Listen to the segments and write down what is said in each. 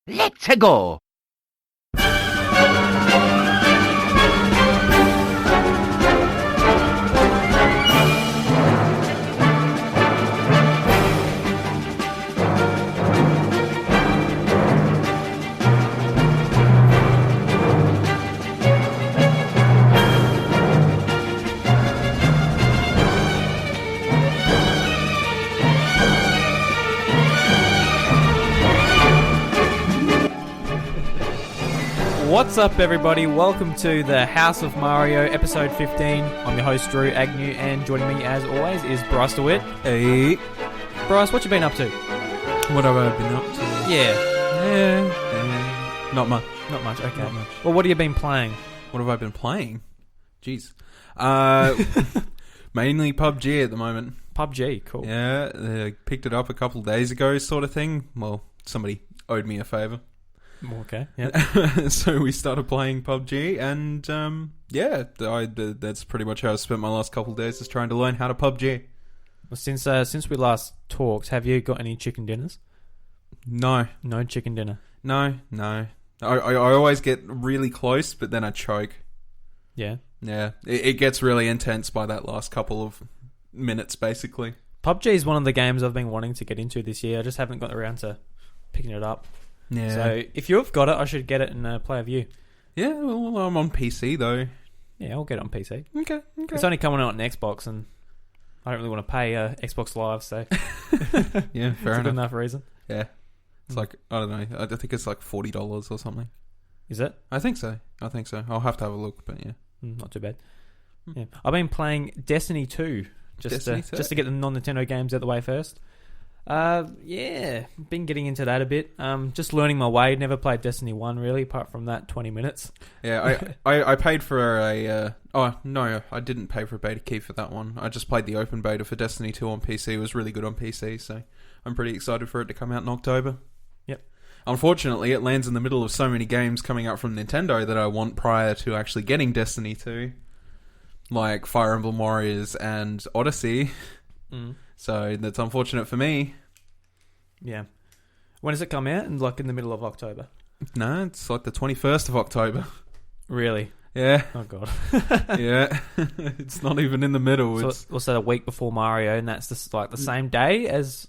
Let's go! What's up, everybody? Welcome to the House of Mario, episode 15. I'm your host, Drew Agnew, and joining me, as always, is Bryce DeWitt. Hey. Bryce, what you been up to? What have I been up to? Yeah. Not much. Not much, okay. Not much. Well, what have you been playing? What have I been playing? Jeez. Mainly PUBG at the moment. PUBG, cool. Yeah, I picked it up a couple of days ago, sort of thing. Well, somebody owed me a favour. Okay, yeah. So we started playing PUBG, and that's pretty much how I spent my last couple of days, is trying to learn how to PUBG. Well, since we last talked, have you got any chicken dinners? No. No chicken dinner? No. I always get really close, but then I choke. Yeah? Yeah, it gets really intense by that last couple of minutes, basically. PUBG is one of the games I've been wanting to get into this year. I just haven't got around to picking it up. Yeah. So if you've got it, I should get it and play with you. Yeah, well, I'm on PC though. Yeah, I'll get it on PC. Okay. It's only coming out on Xbox, and I don't really want to pay Xbox Live, so yeah, fair enough. Good enough reason. Yeah, it's like, I don't know. I think it's like $40 or something. Is it? I think so. I'll have to have a look, but yeah, not too bad. Yeah, I've been playing Destiny 2 just to get the non-Nintendo games out the way first. Yeah, been getting into that a bit. Just learning my way. Never played Destiny 1 really, apart from that 20 minutes. Yeah, I paid for a... oh, no, I didn't pay for a beta key for that one. I just played the open beta for Destiny 2 on PC. It was really good on PC, so I'm pretty excited for it to come out in October. Yep. Unfortunately, it lands in the middle of so many games coming out from Nintendo that I want prior to actually getting Destiny 2. Like Fire Emblem Warriors and Odyssey. So that's unfortunate for me. Yeah. When does it come out? In the middle of October? No, it's like the 21st of October. Really? Yeah. Oh, God. Yeah. It's not even in the middle. So it's also a week before Mario, and that's just the same day as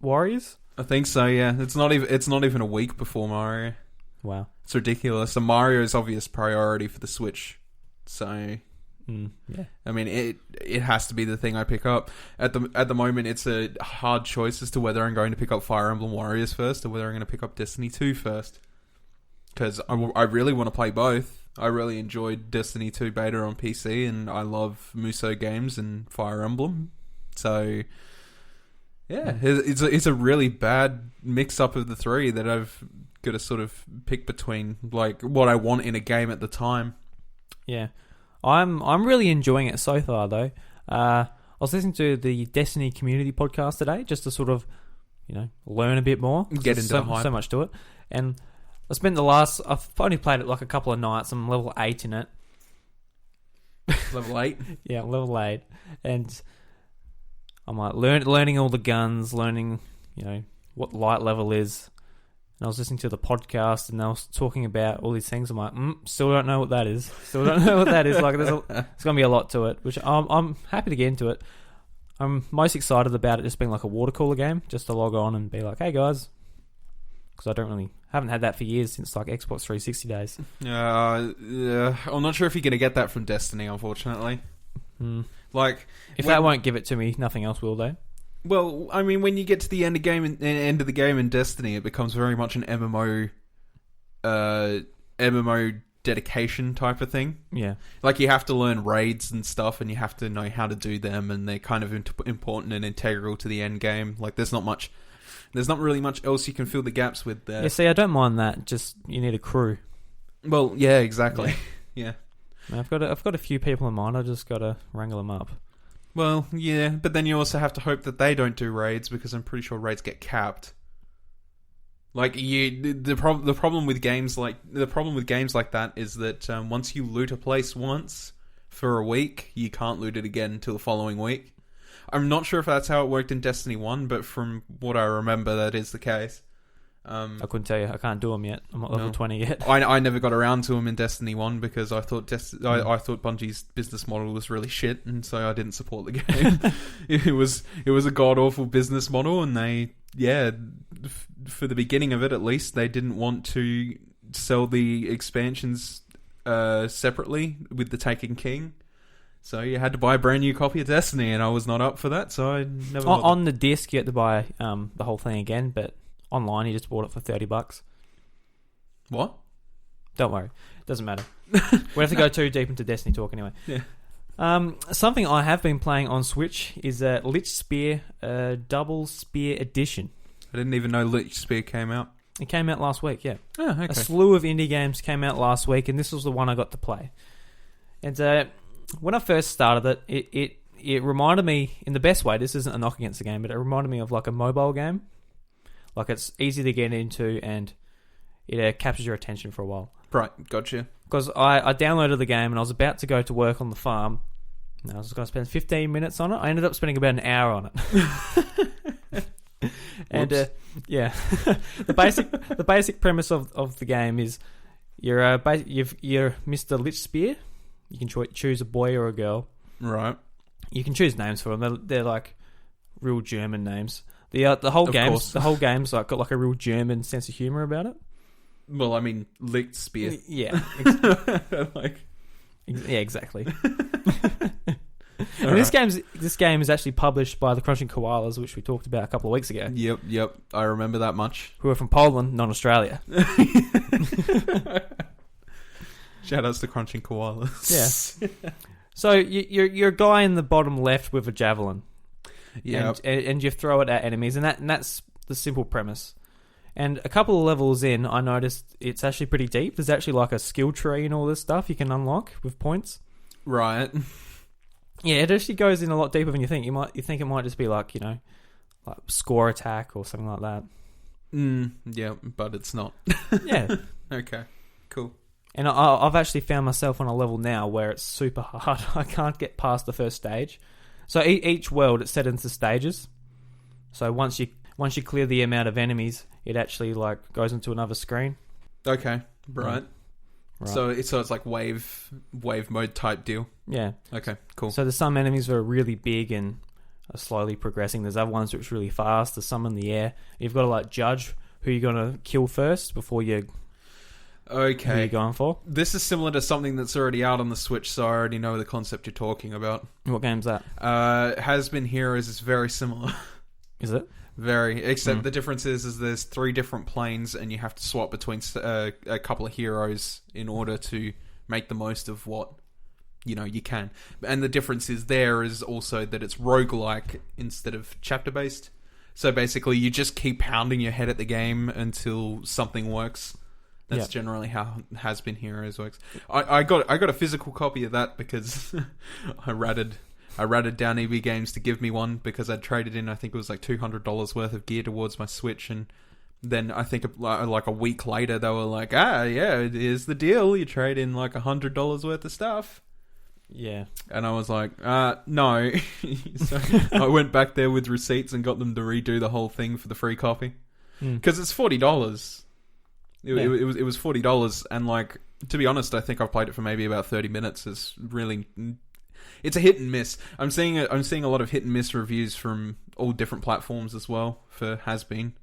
Warriors? I think so, yeah. It's not even a week before Mario. Wow. It's ridiculous. And Mario's obvious priority for the Switch. So... yeah. I mean, it has to be the thing I pick up. At the moment, it's a hard choice as to whether I'm going to pick up Fire Emblem Warriors first or whether I'm going to pick up Destiny 2 first. Because I really want to play both. I really enjoyed Destiny 2 beta on PC, and I love Muso games and Fire Emblem. So, yeah, it's a really bad mix-up of the three that I've got to sort of pick between, like, what I want in a game at the time. Yeah. I'm really enjoying it so far, though. I was listening to the Destiny Community podcast today, just to sort of, learn a bit more. Get into the hype. So much to it. And I've only played it like a couple of nights. I'm level 8 in it. Level 8? Yeah, level 8. And I'm like learning all the guns, learning, what light level is. And I was listening to the podcast, and they were talking about all these things. I'm like, still don't know what that is. Still don't know what that is. Like, there's going to be a lot to it, which I'm happy to get into it. I'm most excited about it just being like a water cooler game, just to log on and be like, hey guys, because I haven't had that for years, since like Xbox 360 days. Yeah, I'm not sure if you're going to get that from Destiny, unfortunately. Like, if that won't give it to me, nothing else will, though. Well, I mean, when you get to the end of the game in Destiny, it becomes very much an MMO dedication type of thing. Yeah, like you have to learn raids and stuff, and you have to know how to do them, and they're kind of important and integral to the end game. Like, there's not really much else you can fill the gaps with there. Yeah, see, I don't mind that. Just you need a crew. Well, yeah, exactly. Yeah. I've got a few people in mind. I just got to wrangle them up. Well, yeah, but then you also have to hope that they don't do raids, because I'm pretty sure raids get capped. Like, the problem with games like that is that once you loot a place once for a week, you can't loot it again until the following week. I'm not sure if that's how it worked in Destiny 1, but from what I remember, that is the case. I couldn't tell you. I can't do them yet. I'm not level 20 yet. I never got around to them in Destiny 1 because I thought I thought Bungie's business model was really shit, and so I didn't support the game. It was a god awful business model, and they for the beginning of it at least, they didn't want to sell the expansions separately with the Taken King. So you had to buy a brand new copy of Destiny, and I was not up for that, so I never... On the disc, you had to buy the whole thing again, but online, you just bought it for $30. What? Don't worry. Doesn't matter. We have to go too deep into Destiny talk anyway. Yeah. Something I have been playing on Switch is Lichtspeer Double Speer Edition. I didn't even know Lichtspeer came out. It came out last week, yeah. Oh, okay. A slew of indie games came out last week, and this was the one I got to play. And when I first started it reminded me, in the best way, this isn't a knock against the game, but it reminded me of like a mobile game. Like, it's easy to get into, and it captures your attention for a while. Right, gotcha. Because I downloaded the game, and I was about to go to work on the farm, and I was going to spend 15 minutes on it. I ended up spending about an hour on it. And yeah, the basic premise of the game is you're Mr. Lichtspeer. You can choose a boy or a girl. Right. You can choose names for them. They're like real German names. The whole game's like got like a real German sense of humor about it. Well, I mean, Lichtspeer. Yeah. Yeah, exactly. And this game is actually published by the Crunching Koalas, which we talked about a couple of weeks ago. Yep. I remember that much. Who are from Poland, not Australia. Shout outs to Crunching Koalas. Yeah. So you're a guy in the bottom left with a javelin. Yeah. And you throw it at enemies, and that's the simple premise. And a couple of levels in, I noticed it's actually pretty deep. There's actually like a skill tree and all this stuff you can unlock with points. Right. Yeah, it actually goes in a lot deeper than you think. You think it might just be like, like score attack or something like that. Yeah, but it's not. Yeah. Okay. Cool. And I've actually found myself on a level now where it's super hard. I can't get past the first stage. So each world it's set into stages. So once you clear the amount of enemies, it actually like goes into another screen. Okay. Right. Right. So it's like wave mode type deal. Yeah. Okay. Cool. So there's some enemies that are really big and are slowly progressing. There's other ones which are really fast. There's some in the air. You've got to like judge who you're gonna kill first before you. Okay. Who you're going for? This is similar to something that's already out on the Switch, so I already know the concept you're talking about. What game's that? Has Been Heroes is very similar. Is it? Very. Except the difference is there's 3 different planes, and you have to swap between a couple of heroes in order to make the most of what you can. And the difference is also that it's roguelike instead of chapter-based. So basically, you just keep pounding your head at the game until something works. That's generally how Has Been Heroes works. I got a physical copy of that because I ratted down EB Games to give me one because I'd traded in, I think it was like $200 worth of gear towards my Switch, and then I think like a week later they were like, here's the deal, you trade in like $100 worth of stuff. Yeah. And I was like, no. So I went back there with receipts and got them to redo the whole thing for the free copy. Because it's $40. It was $40, and like, to be honest, I think I've played it for maybe about 30 minutes. It's a hit and miss. I'm seeing a lot of hit and miss reviews from all different platforms as well for Has Been.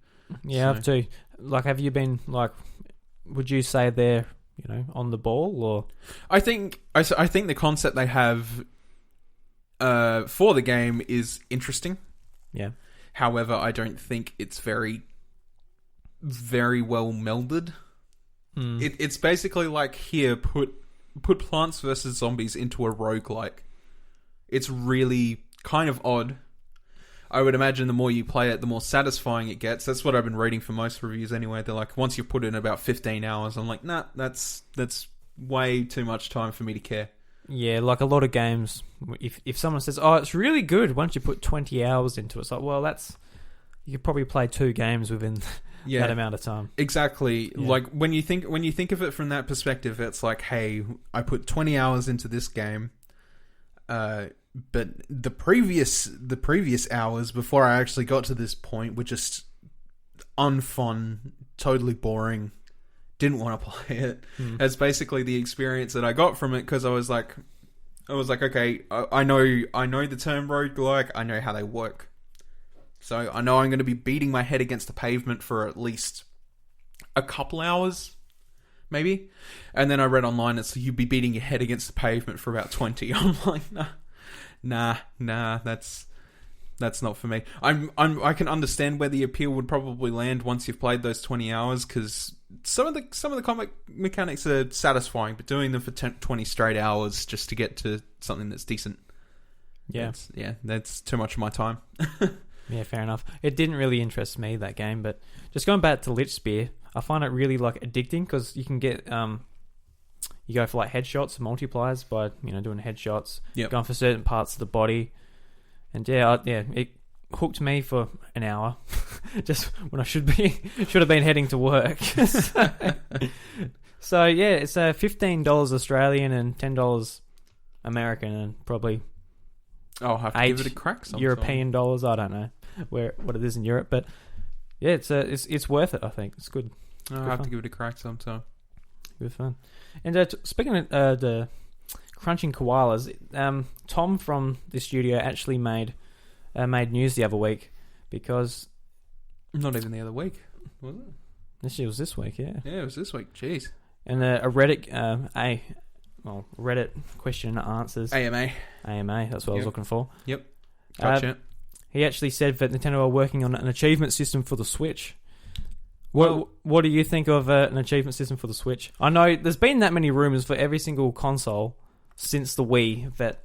Yeah, I've too. Like, have you been like? Would you say they're on the ball, or? I think the concept they have for the game is interesting. Yeah. However, I don't think it's very well melded. It's basically like, here, put Plants vs. Zombies into a roguelike. It's really kind of odd. I would imagine the more you play it, the more satisfying it gets. That's what I've been reading for most reviews anyway. They're like, once you've put in about 15 hours, I'm like, nah, that's way too much time for me to care. Yeah, like a lot of games, if someone says, oh, it's really good once you put 20 hours into it, it's like, well, you could probably play 2 games within that amount of time. Exactly. Yeah. Like, when you think of it from that perspective, it's like, hey, I put 20 hours into this game, but the previous hours before I actually got to this point were just unfun totally boring. Didn't want to play it. That's basically the experience that I got from it, because I was like, okay, I know the term roguelike. I know how they work. So I know I'm going to be beating my head against the pavement for at least a couple hours, maybe. And then I read online it's you'd be beating your head against the pavement for about 20. I'm like, nah, that's not for me. I can understand where the appeal would probably land once you've played those 20 hours, because some of the combat mechanics are satisfying, but doing them for 20 straight hours just to get to something that's decent, that's too much of my time. Yeah, fair enough. It didn't really interest me, that game, but just going back to Lichtspeer, I find it really like addicting, because you can get you go for like headshots and multipliers by doing headshots, going for certain parts of the body, and it hooked me for an hour, just when I should have been heading to work. So yeah, it's $15 Australian and $10 American, and probably I'll have to give it a crack sometime. European dollars. I don't know what it is in Europe, but yeah, it's worth it. I think it's good. I'll have to give it a crack sometime. Good fun. And speaking of the Crunching Koalas, Tom from the studio actually made news the other week, because not even the other week, was it? This was this week, yeah. Yeah, it was this week. Jeez. And a Reddit Reddit question and answers. AMA. That's what I was looking for. Yep. Gotcha. He actually said that Nintendo are working on an achievement system for the Switch. What do you think of an achievement system for the Switch? I know there's been that many rumors for every single console since the Wii that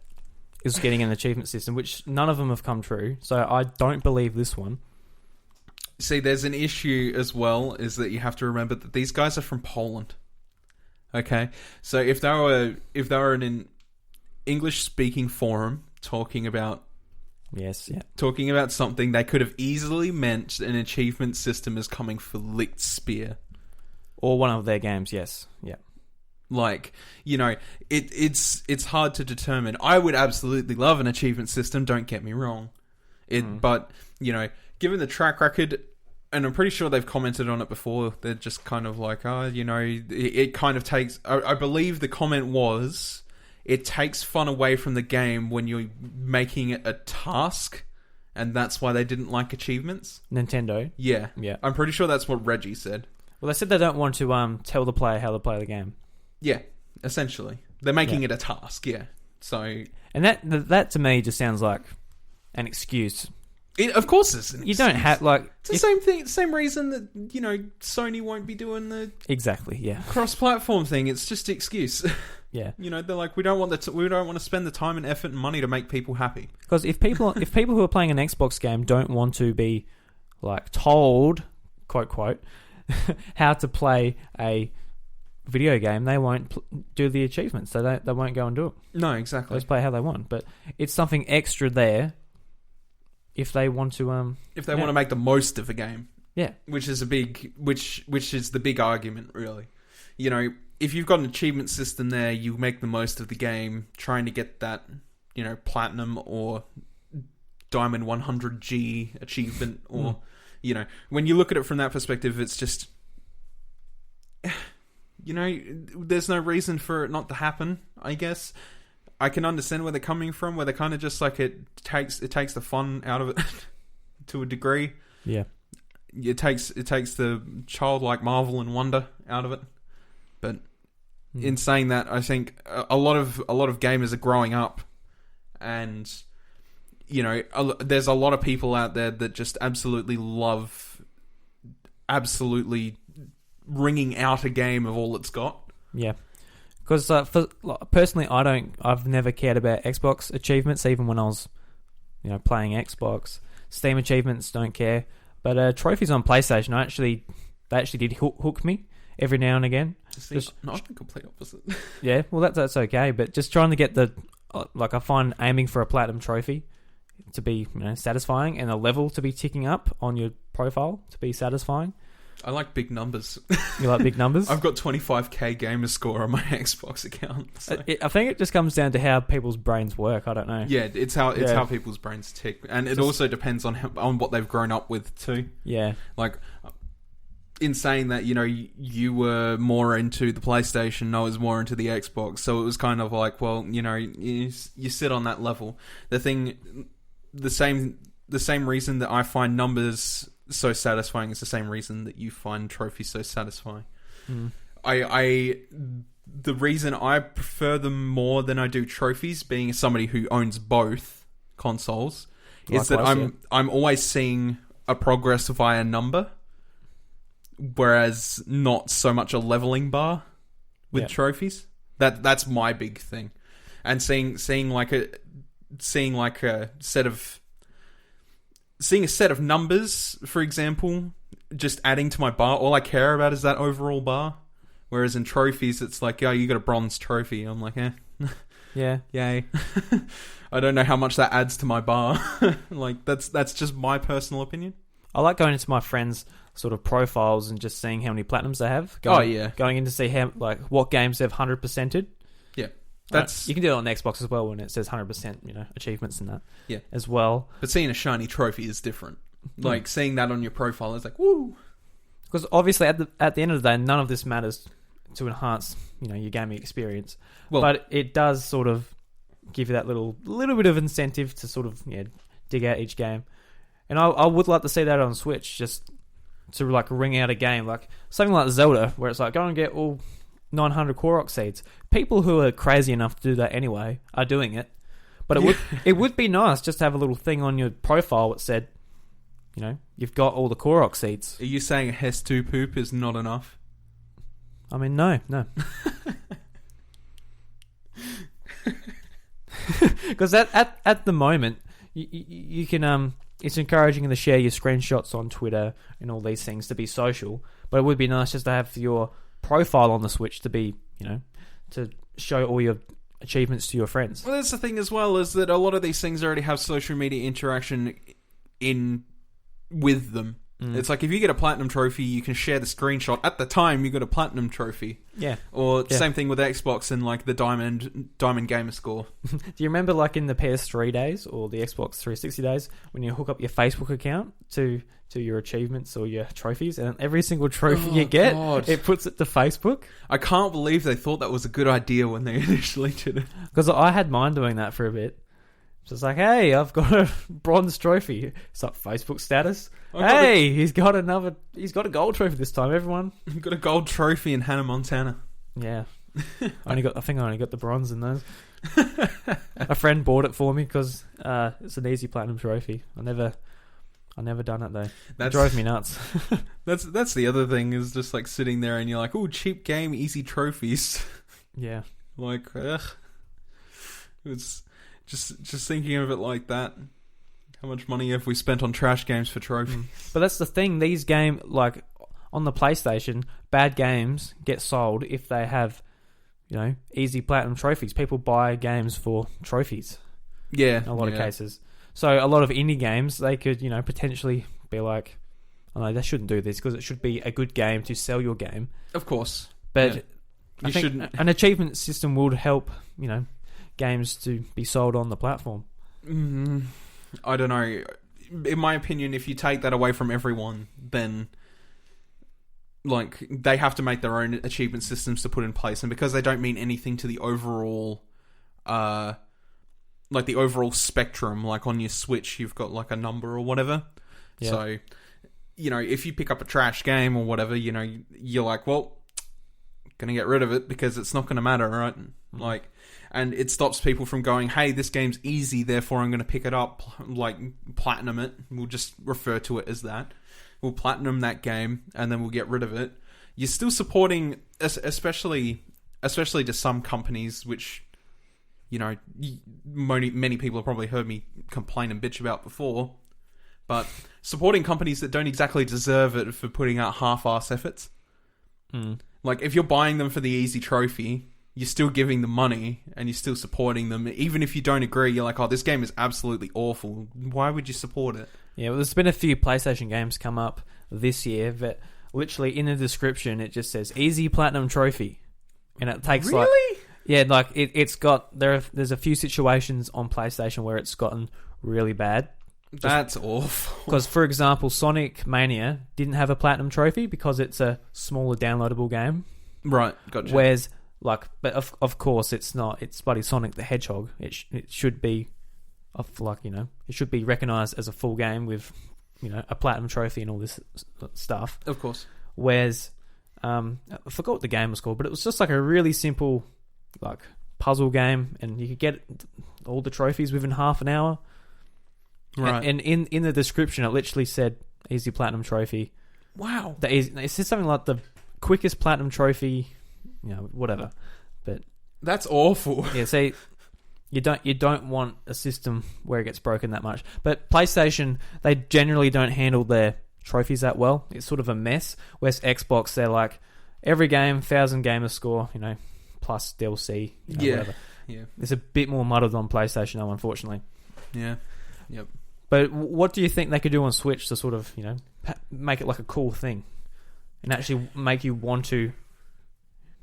is getting an achievement system, which none of them have come true. So I don't believe this one. See, there's an issue as well, is that you have to remember that these guys are from Poland. Okay, so if they were in an English-speaking forum talking about something, they could have easily meant an achievement system as coming for Lichtspeer, or one of their games. Yes, yeah. Like, it's hard to determine. I would absolutely love an achievement system. Don't get me wrong, but given the track record. And I'm pretty sure they've commented on it before. They're just kind of like, it kind of takes... I believe the comment was, it takes fun away from the game when you're making it a task, and that's why they didn't like achievements. Nintendo? Yeah. Yeah. I'm pretty sure that's what Reggie said. Well, they said they don't want to tell the player how to play the game. Yeah, essentially. They're making it a task, yeah. So... And that to me just sounds like an excuse. Of course it's an excuse. You don't have, like... It's the same thing, same reason that, Sony won't be doing the... Exactly, yeah. Cross-platform thing. It's just an excuse. Yeah. They're like, we don't want to spend the time and effort and money to make people happy. Because if people who are playing an Xbox game don't want to be, like, told, quote, how to play a video game, they won't do the achievements. They won't go and do it. No, exactly. They just play how they want. But it's something extra there if they want to want to make the most of a game. Yeah. Which is which is the big argument, really. If you've got an achievement system there, you make the most of the game, trying to get that, platinum or diamond 100G achievement, or when you look at it from that perspective, it's just there's no reason for it not to happen, I guess. I can understand where they're coming from, where they're kind of just like, it takes the fun out of it to a degree. Yeah. It takes the childlike marvel and wonder out of it. But in saying that, I think a lot of gamers are growing up, and there's a lot of people out there that just absolutely love wringing out a game of all it's got. Yeah. Because personally, I've never cared about Xbox achievements, even when I was, playing Xbox. Steam achievements, don't care. But trophies on PlayStation, they actually did hook me every now and again. See, I'm the complete opposite. Yeah, well that's okay. But just trying to get I find aiming for a platinum trophy to be satisfying, and a level to be ticking up on your profile to be satisfying. I like big numbers. You like big numbers? I've got 25k gamer score on my Xbox account. So. I think it just comes down to how people's brains work. I don't know. Yeah, it's how people's brains tick, and it also depends on what they've grown up with too. Yeah, like in saying that, you were more into the PlayStation, I was more into the Xbox, so it was kind of like, well, you sit on that level. The same reason that I find numbers so satisfying is the same reason that you find trophies so satisfying. The reason I prefer them more than I do trophies, being somebody who owns both consoles, is that I'm always seeing a progress via number, whereas not so much a leveling bar with trophies. That's my big thing, and seeing a set of numbers, for example, just adding to my bar. All I care about is that overall bar. Whereas in trophies, it's like, you got a bronze trophy. I'm like, Yeah. Yay. I don't know how much that adds to my bar. Like, that's just my personal opinion. I like going into my friends' sort of profiles and just seeing how many platinums they have. Going in to see what games they've 100%ed. Yeah. You can do it on Xbox as well when it says 100%, achievements and that. Yeah. As well. But seeing a shiny trophy is different. Like, seeing that on your profile is like, woo! Because obviously at the end of the day, none of this matters to enhance, your gaming experience. Well, but it does sort of give you that little bit of incentive to sort of dig out each game. And I would like to see that on Switch, just to like ring out a game, like something like Zelda, where it's like go and get all 900 Korok seeds. People who are crazy enough to do that anyway are doing it. But it would be nice just to have a little thing on your profile that said, you've got all the Korok seeds. Are you saying a Hess 2 poop is not enough? I mean, no. Because at the moment, you can it's encouraging to share your screenshots on Twitter and all these things to be social. But it would be nice just to have your profile on the Switch to be, to show all your achievements to your friends. Well, that's the thing as well, is that a lot of these things already have social media interaction with them. It's like if you get a platinum trophy, you can share the screenshot at the time you got a platinum trophy. Yeah. Or same thing with Xbox and like the diamond gamer score. Do you remember like in the PS3 days or the Xbox 360 days when you hook up your Facebook account to your achievements or your trophies, and every single trophy you get, it puts it to Facebook? I can't believe they thought that was a good idea when they initially did it. Because I had mine doing that for a bit. So it's like, hey, I've got a bronze trophy. It's up Facebook status. He's got a gold trophy this time, everyone. He got a gold trophy in Hannah Montana. Yeah. I think I only got the bronze in those. A friend bought it for me because it's an easy platinum trophy. I never done it though. It drove me nuts. That's the other thing, is just like sitting there and you're like, oh, cheap game, easy trophies. Yeah. Like, it's just thinking of it like that. How much money have we spent on trash games for trophies? But that's the thing. These games, like on the PlayStation, bad games get sold if they have, easy platinum trophies. People buy games for trophies. Yeah. In a lot of cases. So a lot of indie games, they could, potentially be like, oh no, they shouldn't do this because it should be a good game to sell your game. Of course. But I think an achievement system would help, games to be sold on the platform. I don't know. In my opinion, if you take that away from everyone, then like they have to make their own achievement systems to put in place, and because they don't mean anything to the overall like the overall spectrum, like on your Switch you've got like a number or whatever. Yeah. So, if you pick up a trash game or whatever, you're like, well, gonna get rid of it because it's not gonna matter, right? Like, and it stops people from going, hey, this game's easy, therefore I'm going to pick it up, like, platinum it. We'll just refer to it as that. We'll platinum that game, and then we'll get rid of it. You're still supporting, especially to some companies, which, many people have probably heard me complain and bitch about before, but supporting companies that don't exactly deserve it for putting out half-ass efforts. Like, if you're buying them for the easy trophy, you're still giving them money and you're still supporting them. Even if you don't agree, you're like, oh, this game is absolutely awful. Why would you support it? Yeah, well, there's been a few PlayStation games come up this year that literally in the description it just says easy platinum trophy. And it takes it's got, there's a few situations on PlayStation where it's gotten really bad That's awful. Because, for example, Sonic Mania didn't have a platinum trophy because it's a smaller downloadable game. Right, gotcha. Whereas, like, but of course, it's not. It's bloody Sonic the Hedgehog. It should be, it should be recognised as a full game with, a platinum trophy and all this stuff. Of course. Whereas, I forgot what the game was called, but it was just like a really simple, like, puzzle game, and you could get all the trophies within half an hour. Right. And in the description, it literally said easy platinum trophy. Wow. It said something like the quickest platinum trophy, whatever. But that's awful. Yeah, see, you don't want a system where it gets broken that much. But PlayStation, they generally don't handle their trophies that well. It's sort of a mess. Whereas Xbox, they're like every game 1,000 gamer score, plus DLC, whatever. Yeah. It's a bit more muddled on PlayStation, though, unfortunately. Yeah. Yep. But what do you think they could do on Switch to sort of, make it like a cool thing and actually make you want to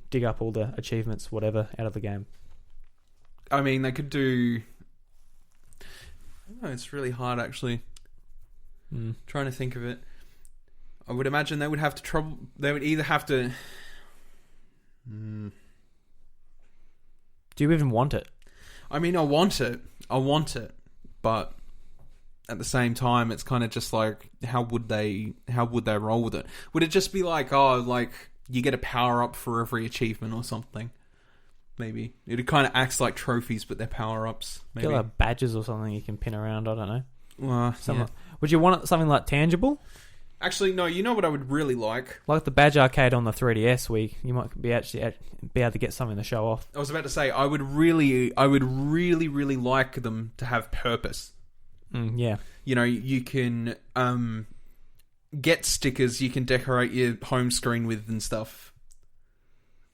dig up all the achievements, whatever, out of the game? I mean, they could do... I don't know, it's really hard, actually. Trying to think of it. I would imagine they would have to trouble... They would either have to... Do you even want it? I mean, I want it, but at the same time, it's kind of just like, how would they roll with it? Would it just be like, you get a power up for every achievement or something? Maybe it kind of acts like trophies, but they're power ups. Maybe Get like badges or something you can pin around. I don't know. Well, yeah. Would you want something like tangible? Actually, no. You know what I would really like? Like the badge arcade on the 3DS, where you might be able to get something to show off. I was about to say, I would really like them to have purpose. Yeah. You can get stickers you can decorate your home screen with and stuff.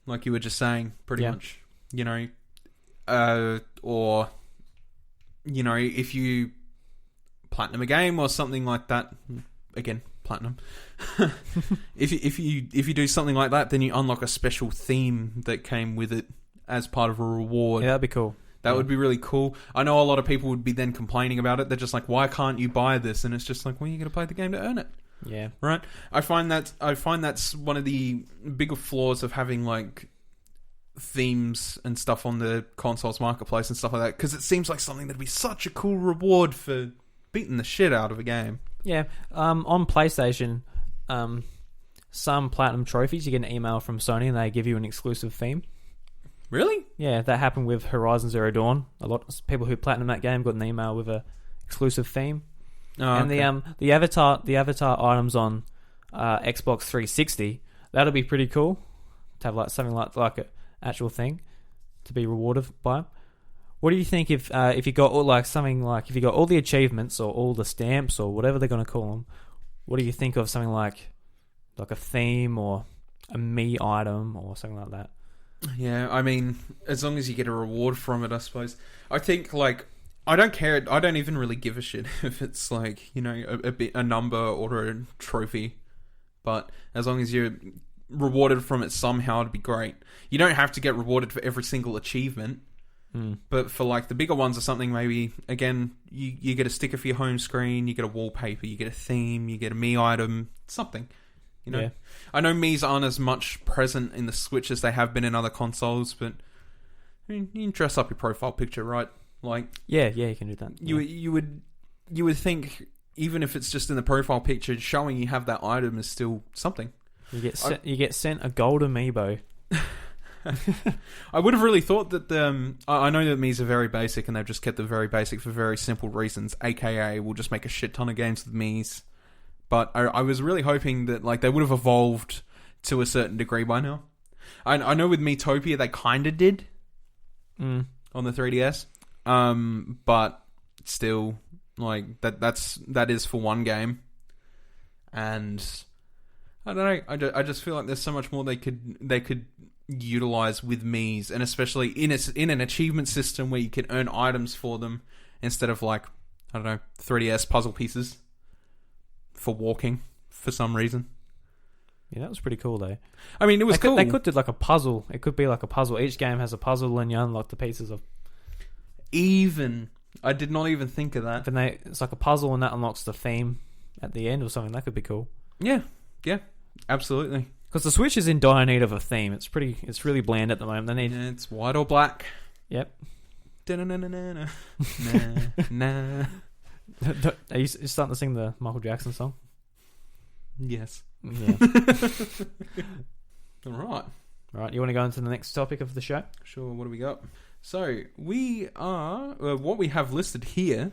Like you were just saying, pretty much. Or, if you platinum a game or something like that, again, platinum. if you do something like that, then you unlock a special theme that came with it as part of a reward. Yeah, that'd be cool. That would be really cool. I know a lot of people would be then complaining about it. They're just like, why can't you buy this? And it's just like, well, you're going to play the game to earn it. Yeah. Right? I find that's one of the bigger flaws of having like themes and stuff on the consoles marketplace and stuff like that, because it seems like something that'd be such a cool reward for beating the shit out of a game. Yeah. On PlayStation, some platinum trophies, you get an email from Sony and they give you an exclusive theme. Really? Yeah, that happened with Horizon Zero Dawn. A lot of people who platinum that game got an email with a exclusive theme. Oh, and okay. the avatar items on Xbox 360, that'll be pretty cool to have like something like an actual thing to be rewarded by. What do you think if you got all if you got all the achievements or all the stamps or whatever they're going to call them? What do you think of something like a theme or a me item or something like that? Yeah, I mean, as long as you get a reward from it, I suppose. I think, I don't care. I don't even really give a shit if it's, a number or a trophy. But as long as you're rewarded from it somehow, it'd be great. You don't have to get rewarded for every single achievement. But for, the bigger ones or something, maybe, again, you get a sticker for your home screen, you get a wallpaper, you get a theme, you get a me item, something. Yeah. I know Mii's aren't as much present in the Switch as they have been in other consoles, but you can dress up your profile picture, right? Yeah, you can do that. You would think, even if it's just in the profile picture, showing you have that item is still something. You get sent a gold amiibo. I would have really thought that I know that Mii's are very basic, and they've just kept them very basic for very simple reasons. AKA, we'll just make a shit ton of games with Mii's. But I was really hoping that they would have evolved to a certain degree by now. I know with Miitopia they kind of did on the 3DS, but still that is for one game, and I don't know. I just feel like there's so much more they could utilize with Mii's, and especially in an achievement system where you can earn items for them instead of 3DS puzzle pieces for walking for some reason. Yeah, that was pretty cool though. I mean, it was cool. They could do a puzzle. It could be like a puzzle. Each game has a puzzle and you unlock the pieces of... Even I did not even think of that. Then it's like a puzzle and that unlocks the theme at the end or something. That could be cool. Yeah, absolutely. Because the Switch is in dire need of a theme. It's really bland at the moment. They need. Yeah, it's white or black. Yep. Nah. Are you starting to sing the Michael Jackson song? Yes. Yeah. All right. Right. You want to go into the next topic of the show? Sure. What do we got? So we are what we have listed here.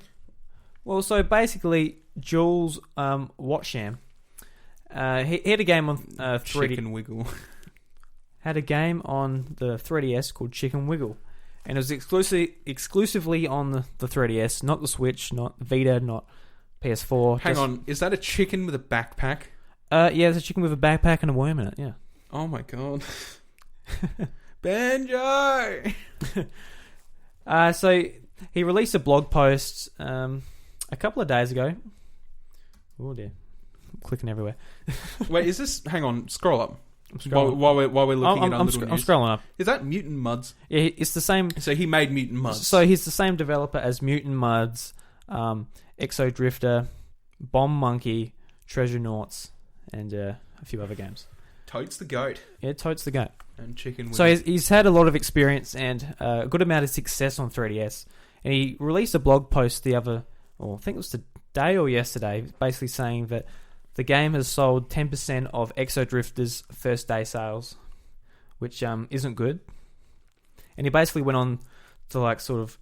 Well, so basically, Jules Watsham, he had a game on 3D. Chicken Wiggle. Had a game on the 3DS called Chicken Wiggle, and it was exclusively on the 3DS, not the Switch, not Vita, not PS4. Hang on, is that a chicken with a backpack? Yeah, there's a chicken with a backpack and a worm in it. Yeah. Oh my god. Banjo. So he released a blog post a couple of days ago. Oh dear, I'm clicking everywhere. Wait, is this? Hang on, scroll up. Scrolling. While we're looking at I'm news. scrolling up. Is that Mutant Muds? Yeah, it's the same. So he made Mutant Muds. So he's the same developer as Mutant Muds, Exo Drifter, Bomb Monkey, Treasure Noughts, and a few other games. Totes the goat. Yeah, totes the goat. And Chicken Wiggle. So he's had a lot of experience and a good amount of success on 3DS. And he released a blog post I think it was today or yesterday, basically saying that the game has sold 10% of Exo Drifter's first day sales, which isn't good. And he basically went on to sort of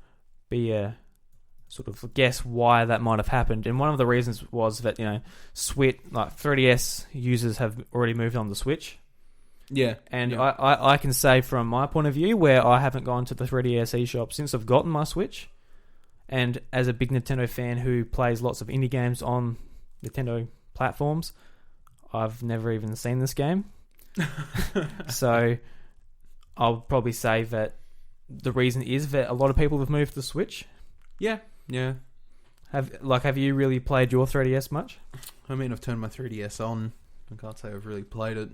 guess why that might have happened. And one of the reasons was that, Switch, 3DS users have already moved on to Switch. Yeah. And yeah. I can say from my point of view, where I haven't gone to the 3DS eShop since I've gotten my Switch, and as a big Nintendo fan who plays lots of indie games on Nintendo platforms, I've never even seen this game. So I'll probably say that the reason is that a lot of people have moved to the Switch. Yeah. Have you really played your 3DS much? I mean, I've turned my 3DS on. I can't say I've really played it.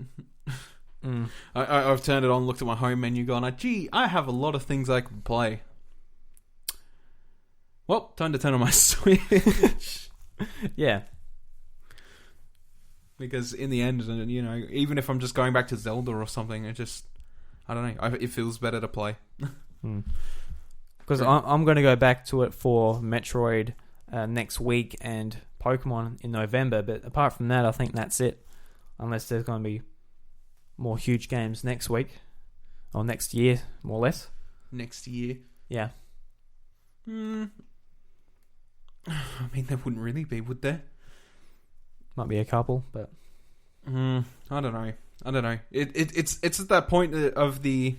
Mm. I've turned it on, looked at my home menu, gone, gee, I have a lot of things I can play. Well, time to turn on my Switch. Yeah. Because in the end, even if I'm just going back to Zelda or something, I don't know, it feels better to play. Because I'm going to go back to it for Metroid next week and Pokemon in November, but apart from that, I think that's it. Unless there's going to be more huge games next week. Or next year, more or less. Next year? Yeah. I mean, there wouldn't really be, would there? Might be a couple, but... I don't know. It's at that point of the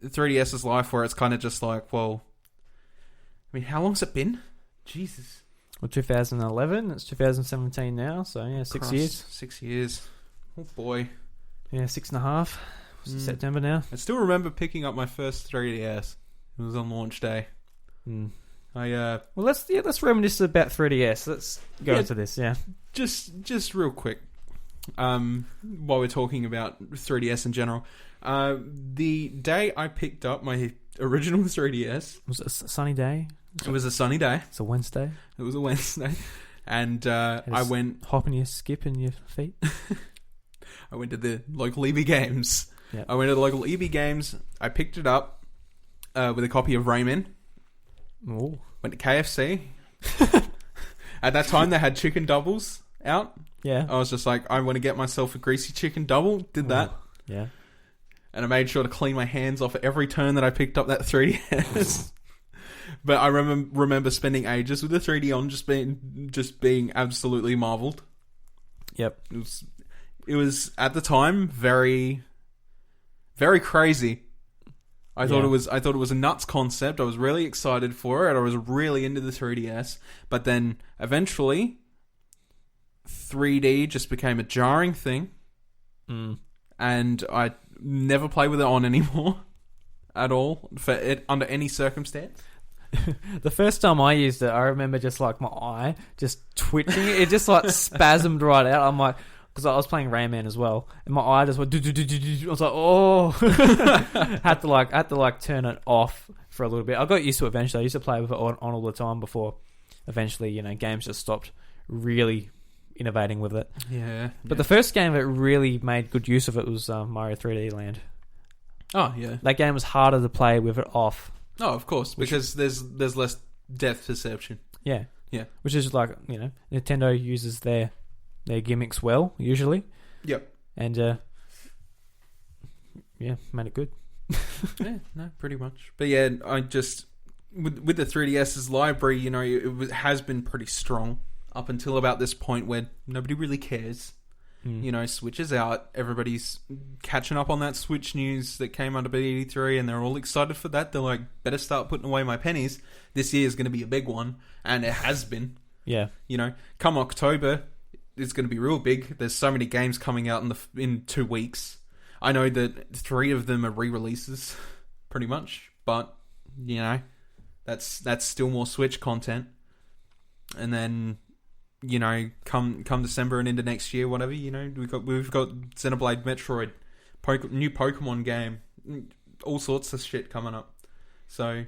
3DS's life where it's kind of just like, well... I mean, how long's it been? Jesus. Well, 2011. It's 2017 now, so yeah, 6 years. 6 years. Oh boy. Yeah, 6.5. September now. I still remember picking up my first 3DS. It was on launch day. Well, let's reminisce about 3DS. Let's go into this. Yeah. Just real quick. While we're talking about 3DS in general, the day I picked up my original 3DS, was it a sunny day? It was a sunny day. It's a Wednesday. It was a Wednesday, and I went hopping your skip and your feet. I went to the local EB Games. Yep. I went to the local EB Games. I picked it up with a copy of Rayman. Ooh. Went to KFC. At that time, they had chicken doubles out. Yeah. I was just like, I want to get myself a greasy chicken double. Did that. Yeah. And I made sure to clean my hands off at every turn that I picked up that 3DS. But I remember spending ages with the 3D on, just being absolutely marveled. Yep. It was at the time very, very crazy. I thought it was a nuts concept. I was really excited for it. I was really into the 3DS. But then eventually 3D just became a jarring thing. And I never play with it on anymore at all for it under any circumstance. The first time I used it, I remember just like my eye just twitching. It just like spasmed right out. I'm like, because I was playing Rayman as well, and my eye just went. I was like, oh, had to turn it off for a little bit. I got used to it eventually. I used to play with it on all the time before eventually, games just stopped really innovating with it. Yeah. But the first game that really made good use of it was Mario 3D Land. Oh, yeah. That game was harder to play with it off. Oh, of course, because there's less depth perception. Yeah. Yeah. Which is like, Nintendo uses their gimmicks well, usually. Yep. And, made it good. Yeah, no, pretty much. But yeah, I just... With the 3DS's library, has been pretty strong up until about this point where nobody really cares. Switch is out. Everybody's catching up on that Switch news that came out of E3, and they're all excited for that. They're like, better start putting away my pennies. This year is going to be a big one, and it has been. Yeah. Come October, it's going to be real big. There's so many games coming out in 2 weeks. I know that 3 of them are re-releases, pretty much, but that's still more Switch content. And then, come December and into next year, whatever, we've got Xenoblade Metroid, new Pokemon game, all sorts of shit coming up. So,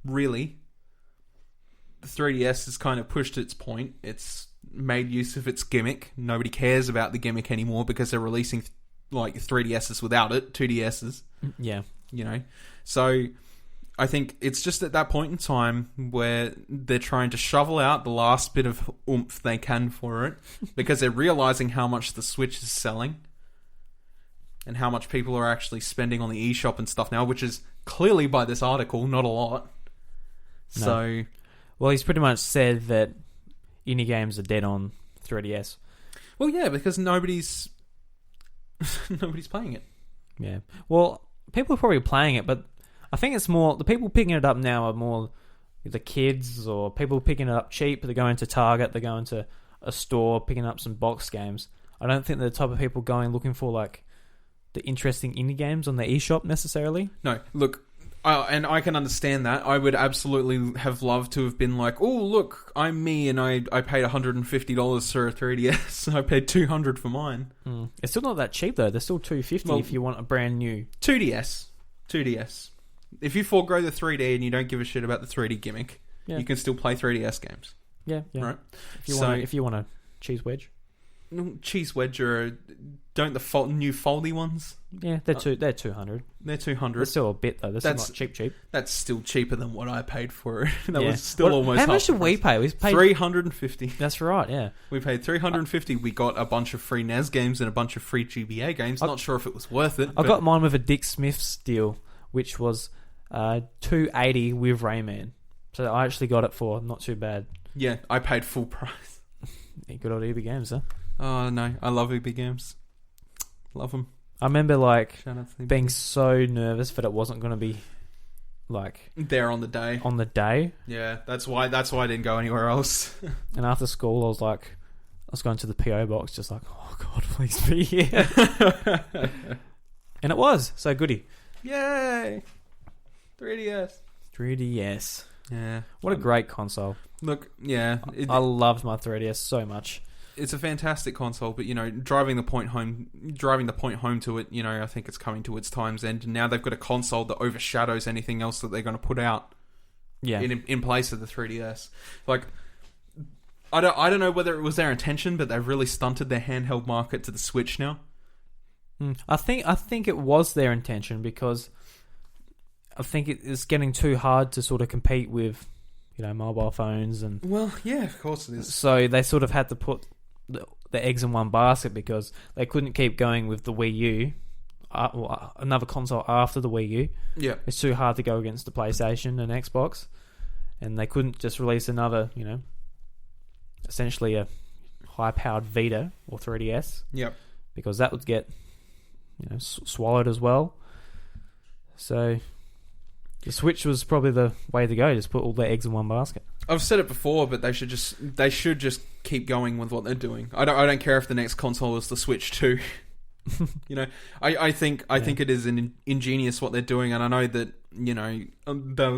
really, the 3DS has kind of pushed its point. It's made use of its gimmick. Nobody cares about the gimmick anymore because they're releasing 3DSs without it, 2DSs. Yeah. So I think it's just at that point in time where they're trying to shovel out the last bit of oomph they can for it because they're realizing how much the Switch is selling and how much people are actually spending on the eShop and stuff now, which is clearly by this article not a lot. No. So, well, he's pretty much said that indie games are dead on 3DS. Well, yeah, because nobody's playing it. Yeah. Well, people are probably playing it, but I think it's more... The people picking it up now are more the kids or people picking it up cheap. They're going to Target, they're going to a store, picking up some box games. I don't think they're the type of people going looking for, the interesting indie games on the eShop necessarily. No, look... and I can understand that. I would absolutely have loved to have been like, oh, look, I'm me, and I paid $150 for a 3DS. I paid $200 for mine. It's still not that cheap, though. They're still $250 if you want a brand new... 2DS. If you forego the 3D and you don't give a shit about the 3D gimmick, you can still play 3DS games. Yeah. Right? If you want a cheese wedge. Cheese wedge or... Don't the new foldy ones? Yeah, they're 200. They're 200. They're still a bit though. They're still not cheap. That's still cheaper than what I paid for it. That was still almost. How much did we pay? We paid $350. That's right. Yeah, we paid $350. We got a bunch of free NES games and a bunch of free GBA games. Not sure if it was worth it. I got mine with a Dick Smith's deal, which was $280 with Rayman. So I actually got it for not too bad. Yeah, I paid full price. Yeah, good old EB Games, huh? Oh no, I love EB Games. Love them. I remember being so nervous that it wasn't going to be there on the day. Yeah, that's why I didn't go anywhere else. And after school, I was going to the PO box, just oh God, please be here. And it was so goody. Yay! 3DS. Yeah, what a great console. Look, yeah, I loved my 3DS so much. It's a fantastic console, but driving the point home to it, I think it's coming to its time's end. And now they've got a console that overshadows anything else that they're going to put out. Yeah, in place of the 3DS. I don't know whether it was their intention, but they've really stunted their handheld market to the Switch now. I think it was their intention because I think it's getting too hard to sort of compete with mobile phones and... Well, yeah, of course it is. So they sort of had to put the eggs in one basket because they couldn't keep going with the Wii U, another console after the Wii U. Yeah. It's too hard to go against the PlayStation and Xbox. And they couldn't just release another, essentially a high-powered Vita or 3DS. Yep. Because that would get, swallowed as well. So... The Switch was probably the way to go. Just put all their eggs in one basket. I've said it before, but they should just keep going with what they're doing. I don't care if the next console is the Switch 2. I think it is ingenious what they're doing, and I know that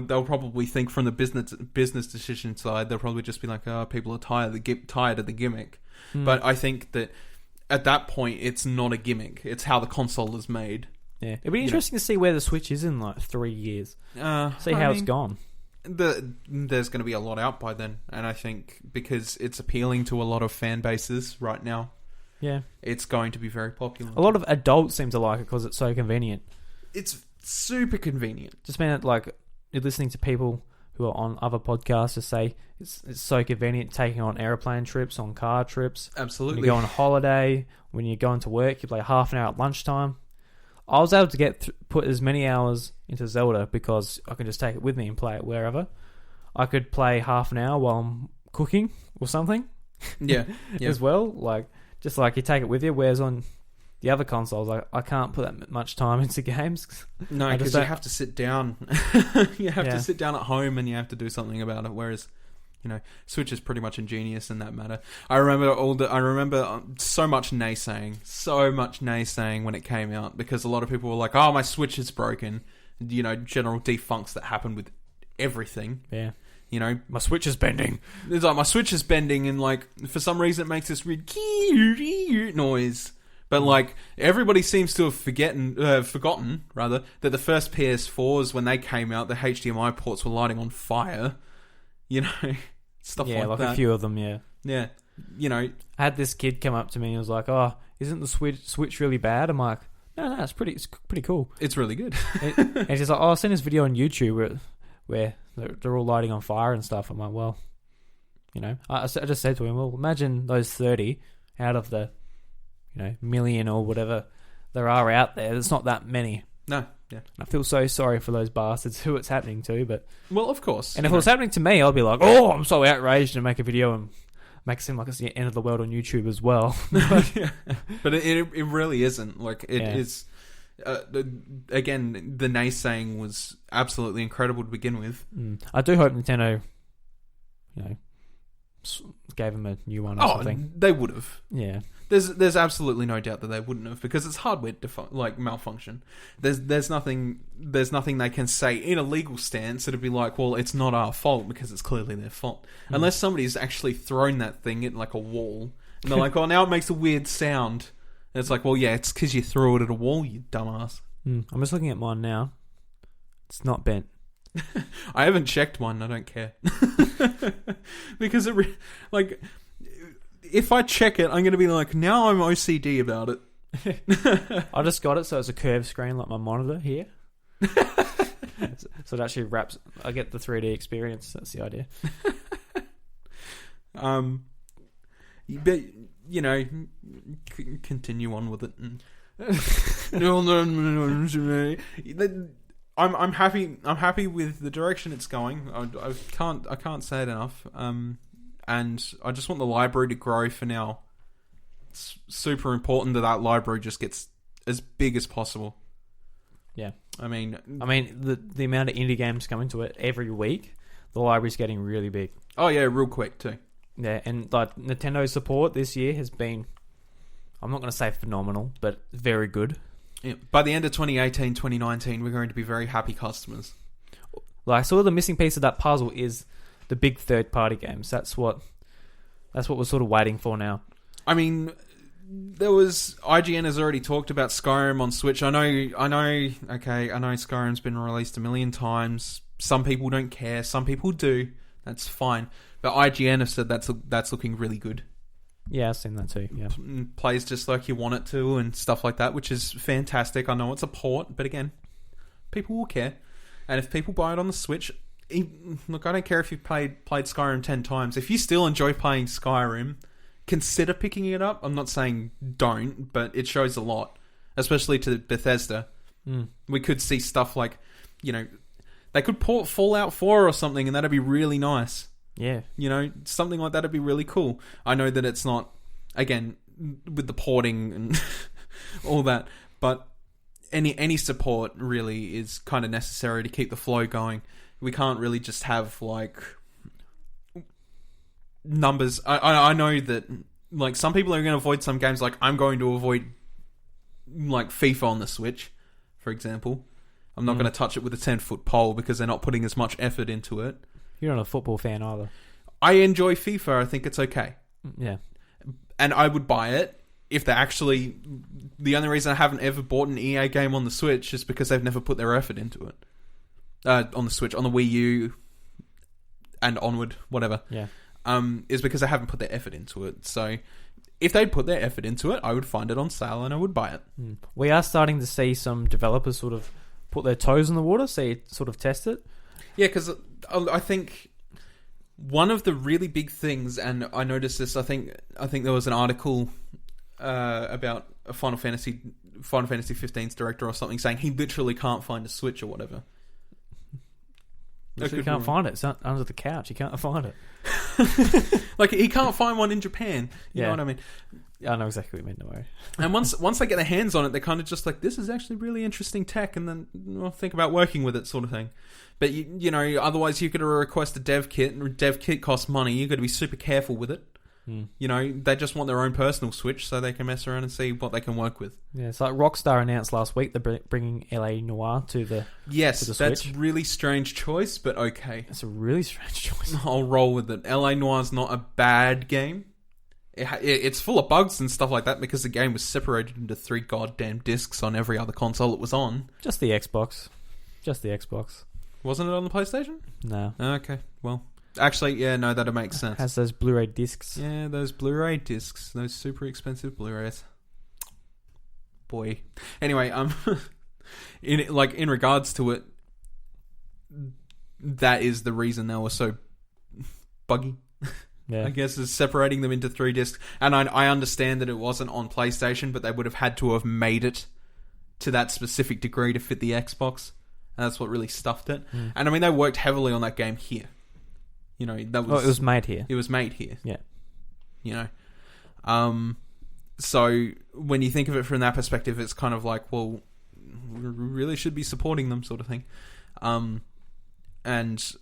they'll probably think from the business decision side. They'll probably just be like, "Oh, people are tired of the gimmick." But I think that at that point, it's not a gimmick. It's how the console is made. Yeah, it'd be interesting to see where the Switch is in like 3 years. See how it's gone. There's going to be a lot out by then, and I think because it's appealing to a lot of fan bases right now, yeah, it's going to be very popular. A lot of adults seem to like it because it's so convenient. It's super convenient. Just mean it like you're listening to people who are on other podcasts to say it's so convenient taking on airplane trips, on car trips. Absolutely. When you go on holiday, when you're going to work, you play half an hour at lunchtime. I was able to put as many hours into Zelda because I can just take it with me and play it wherever. I could play half an hour while I'm cooking or something. Yeah. As well. Like, just like you take it with you, whereas on the other consoles, I can't put that much time into games. No, because you have to sit down. You have to sit down at home and you have to do something about it. Whereas, Switch is pretty much ingenious in that matter. I remember so much naysaying when it came out because a lot of people were like, "Oh, my Switch is broken." General defunks that happen with everything. Yeah. My Switch is bending. It's like my Switch is bending, and like for some reason it makes this weird noise. But like everybody seems to have forgotten that the first PS4s when they came out, the HDMI ports were lighting on fire. Stuff like that. Yeah, a few of them. Yeah. Yeah. I had this kid come up to me and was like, "Oh, isn't the Switch really bad?" I'm like, "No, it's pretty cool. It's really good." And she's like, "Oh, I've seen this video on YouTube where they're all lighting on fire and stuff." I'm like, "Well, I just said to him, well, imagine those 30 out of the, million or whatever there are out there. There's not that many." No, yeah. I feel so sorry for those bastards who it's happening to, but... Well, of course. And if it was happening to me, I'd be like, "Oh, I'm so outraged," and make a video and make it seem like it's the end of the world on YouTube as well. Yeah. But it really isn't. Like, it is... again, the naysaying was absolutely incredible to begin with. I do hope Nintendo, gave them a new one or something. They would have. Yeah. There's absolutely no doubt that they wouldn't have because it's hardware malfunction. There's nothing they can say in a legal stance that'd be like, well, it's not our fault because it's clearly their fault. Unless somebody's actually thrown that thing at like a wall and they're like, "Oh, now it makes a weird sound." And it's like, well, yeah, it's because you threw it at a wall, you dumbass. I'm just looking at mine now. It's not bent. I haven't checked mine. I don't care. Because if I check it, I'm going to be like, now I'm OCD about it. I just got it so it's a curved screen like my monitor here. So it actually wraps... I get the 3D experience. That's the idea. But, continue on with it. I'm happy with the direction it's going. I can't say it enough. And I just want the library to grow for now. It's super important that library just gets as big as possible. Yeah. I mean the amount of indie games coming to it every week, the library's getting really big. Oh yeah, real quick too. Yeah, and like Nintendo's support this year has been, I'm not going to say phenomenal, but very good. Yeah. By the end of 2018, 2019, we're going to be very happy customers. Like, so the missing piece of that puzzle is the big third-party games. That's what we're sort of waiting for now. I mean, IGN has already talked about Skyrim on Switch. I know. Okay, I know Skyrim's been released a million times. Some people don't care. Some people do. That's fine. But IGN have said that's looking really good. Yeah, I've seen that too. Yeah, plays just like you want it to and stuff like that, which is fantastic. I know it's a port, but again, people will care. And if people buy it on the Switch, look, I don't care if you've played Skyrim 10 times. If you still enjoy playing Skyrim, consider picking it up. I'm not saying don't, but it shows a lot, especially to Bethesda. We could see stuff like, they could port Fallout 4 or something, and that'd be really nice. Yeah. Something like that'd be really cool. I know that it's not, again, with the porting and all that, but any support really is kind of necessary to keep the flow going. We can't really just have, like, numbers. I know that, like, some people are going to avoid some games. Like, I'm going to avoid, like, FIFA on the Switch, for example. I'm not going to touch it with a 10-foot pole because they're not putting as much effort into it. You're not a football fan either. I enjoy FIFA. I think it's okay. Yeah. And I would buy it if they're actually... The only reason I haven't ever bought an EA game on the Switch is because they've never put their effort into it. On the Switch, on the Wii U, and onward, whatever. Yeah. Is because they haven't put their effort into it. So, if they'd put their effort into it, I would find it on sale and I would buy it. We are starting to see some developers sort of put their toes in the water, sort of test it. Yeah, because I think one of the really big things, and I noticed this, I think there was an article about a Final Fantasy 15's director or something saying he literally can't find a Switch or whatever. You can't find it. It's under the couch. You can't find it. Like, he can't find one in Japan. You know what I mean? I know exactly what you mean, don't worry. And once they get their hands on it, they're kind of just like, this is actually really interesting tech, and then we'll think about working with it, sort of thing. But, you know, otherwise you could request a dev kit, and a dev kit costs money. You've got to be super careful with it. You know, they just want their own personal Switch so they can mess around and see what they can work with. Yeah, it's like Rockstar announced last week they're bringing LA Noire to the Yes, to the that's Switch. really strange choice, but okay. It's a really strange choice. I'll roll with it. LA Noire's not a bad game. It's full of bugs and stuff like that because the game was separated into 3 goddamn discs on every other console it was on. Just the Xbox. Wasn't it on the PlayStation? No. Okay, well... Actually, yeah, no, that'll make sense. Has those Blu-ray discs. Yeah, those Blu-ray discs. Those super expensive Blu-rays. Boy. Anyway, in regards to it, that is the reason they were so buggy. Yeah. I guess, is separating them into 3 discs. And I understand that it wasn't on PlayStation, but they would have had to have made it to that specific degree to fit the Xbox. And that's what really stuffed it. And I mean, they worked heavily on that game here. You know, that was... it was made here. It was made here. Yeah. You know? So, when you think of it from that perspective, it's kind of like, well, we really should be supporting them, sort of thing. And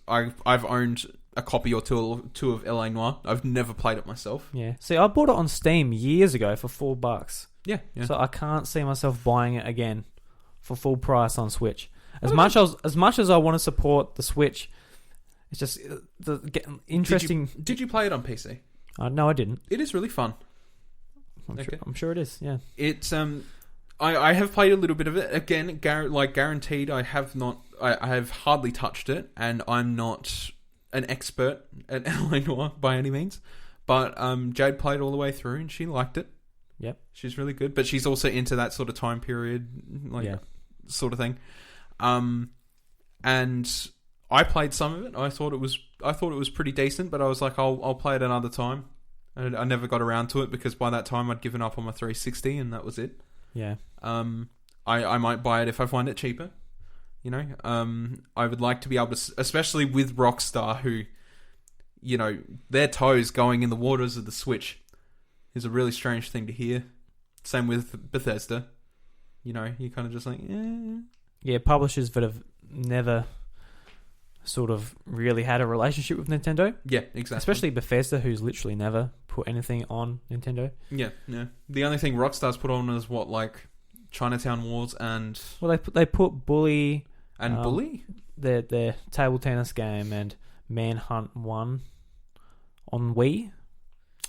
I've owned a copy or two of LA Noire. I've never played it myself. Yeah. See, I bought it on Steam years ago for $4. Yeah. So I can't see myself buying it again for full price on Switch. As much as I want to support the Switch... It's just interesting. Did you play it on PC? No, I didn't. It is really fun. I'm sure it is. Yeah. It's I have played a little bit of it. Again, guaranteed, I have not. I have hardly touched it, and I'm not an expert at LA Noire by any means. But Jade played all the way through, and she liked it. Yep. She's really good, but she's also into that sort of time period, sort of thing. And I played some of it. I thought it was pretty decent, but I was like, I'll play it another time. I never got around to it because by that time I'd given up on my 360 and that was it. Yeah. I might buy it if I find it cheaper. You know, I would like to be able to, especially with Rockstar, who, you know, their toes going in the waters of the Switch is a really strange thing to hear. Same with Bethesda. You know, you kind of just like, Yeah, publishers that have never sort of really had a relationship with Nintendo. Yeah, exactly. Especially Bethesda, who's literally never put anything on Nintendo. Yeah. The only thing Rockstar's put on is what, like Chinatown Wars and... Well, they put Bully... And Bully? Their table tennis game and Manhunt 1 on Wii.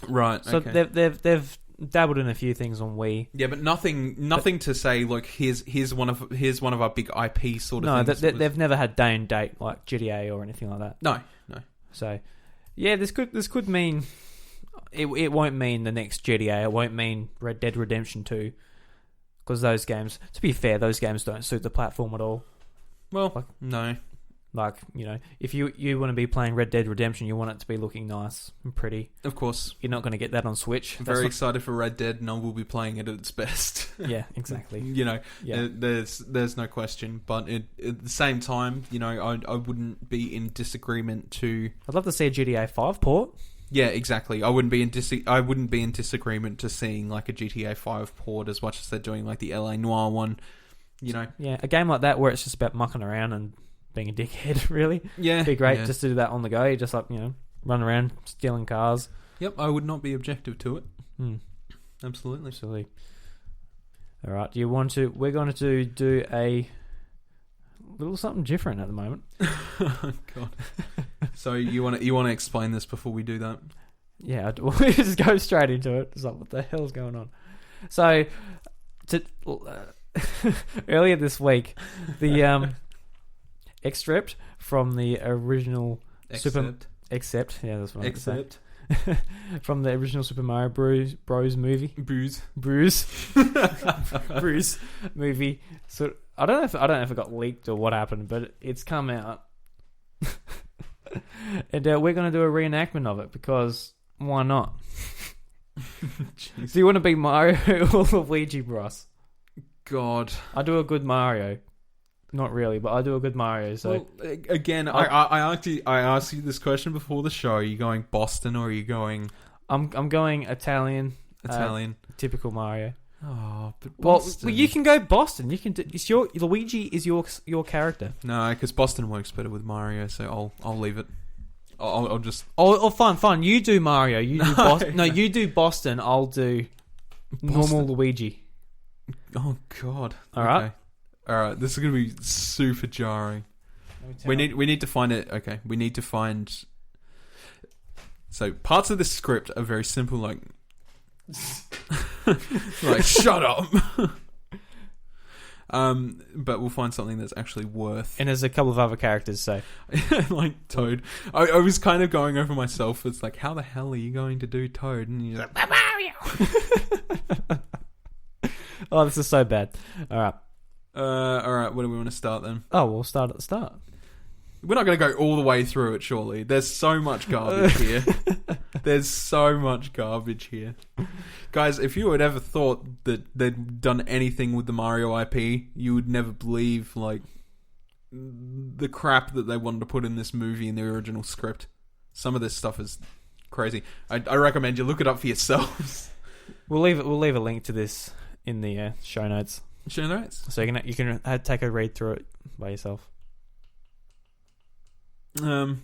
Right, so okay. they've dabbled in a few things on Wii. Yeah, but nothing to say, like, here's one of our big IP sort of things. No, they've never had day and date like GTA or anything like that. No. So, yeah, this could mean... It won't mean the next GTA. It won't mean Red Dead Redemption 2. Because those games... To be fair, those games don't suit the platform at all. Well, no. Like, you know, if you want to be playing Red Dead Redemption, you want it to be looking nice and pretty. Of course. You're not going to get that on Switch. I'm very excited for Red Dead, and I will be playing it at its best. Yeah, exactly. You know, there's no question. But at the same time, you know, I wouldn't be in disagreement to... I'd love to see a GTA 5 port. Yeah, exactly. I wouldn't be in disagreement to seeing like a GTA 5 port as much as they're doing like the LA Noire one. You know, yeah, a game like that where it's just about mucking around and being a dickhead, really. Yeah, it'd be great just to do that on the go. You just like, you know, run around stealing cars. Yep, I would not be objective to it. Absolutely. All right, do you want to? We're going to do a little something different at the moment. God. So you want to explain this before we do that? Yeah, we just go straight into it. It's like, what the hell's going on? So, earlier this week, the excerpt from the original Excerpt. Yeah, that's what I Excerpt. from the original Super Mario Bros. Movie. Bruise movie. So I don't know if it got leaked or what happened, but it's come out, and we're going to do a reenactment of it because why not? Do you want to be Mario or Luigi, Bryce? God, I do a good Mario. Not really, but I do a good Mario. So well, again, I asked you this question before the show. Are you going Boston or are you going? I'm going Italian. Typical Mario. Oh, but Well, Boston. you can go Boston. You can. It's your Luigi is your character. No, because Boston works better with Mario, so I'll leave it. I'll just. Oh, fine. You do Mario. You do Boston. No, you do Boston. I'll do normal Luigi. Oh God! All right. All right. This is gonna be super jarring. We need to find it. Okay, we need to find. So parts of the script are very simple, like shut up. But we'll find something that's actually worth. And there's a couple of other characters, so like Toad. I was kind of going over myself. It's like, how the hell are you going to do Toad? And you're like, Mario. Oh, this is so bad. All right. Where do we want to start then? Oh, we'll start at the start. We're not going to go all the way through it, surely. There's so much garbage here. There's so much garbage here. Guys, if you had ever thought that they'd done anything with the Mario IP, you would never believe, like, the crap that they wanted to put in this movie in the original script. Some of this stuff is crazy. I recommend you look it up for yourselves. We'll leave a link to this in the show notes. Show notes? So you can take a read through it by yourself. I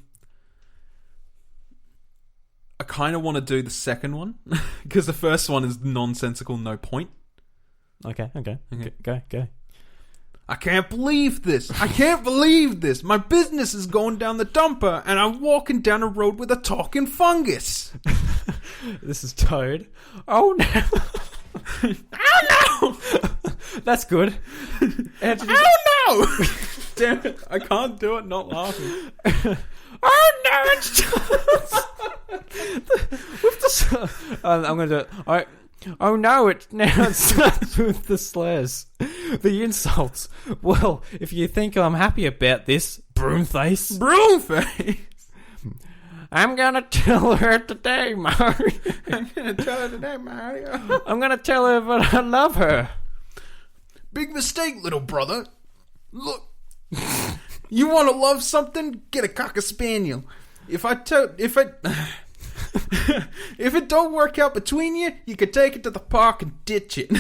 kind of want to do the second one because the first one is nonsensical, no point. Okay. Go. I can't believe this. My business is going down the dumper and I'm walking down a road with a talking fungus. This is Toad. Oh no. Oh no. That's good. Oh no. Damn it. I can't do it not laughing. Oh no. I'm going to do it. Oh no, it starts with the slurs. The insults. Well, if you think I'm happy about this, broomface. I'm gonna tell her today, Mario. I'm gonna tell her that I love her. Big mistake, little brother. Look, you want to love something? Get a cocker spaniel. If it don't work out between you, you can take it to the park and ditch it.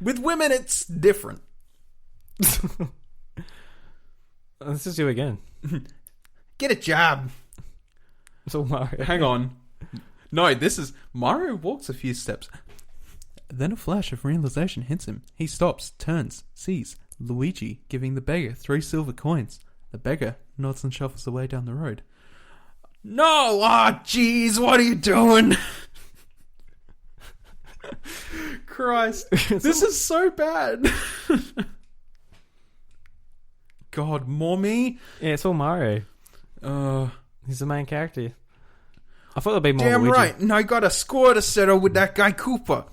With women, it's different. This is you again. Get a job. It's all Mario. Hang on. No, this is... Mario walks a few steps. Then a flash of realization hits him. He stops, turns, sees Luigi giving the beggar 3 silver coins. The beggar nods and shuffles away down the road. No! Ah, jeez, what are you doing? Christ. This is so bad. God, more me? Yeah, it's all Mario. He's the main character. I thought there'd be more Damn Luigi. right, and I got a score to settle with that guy Koopa.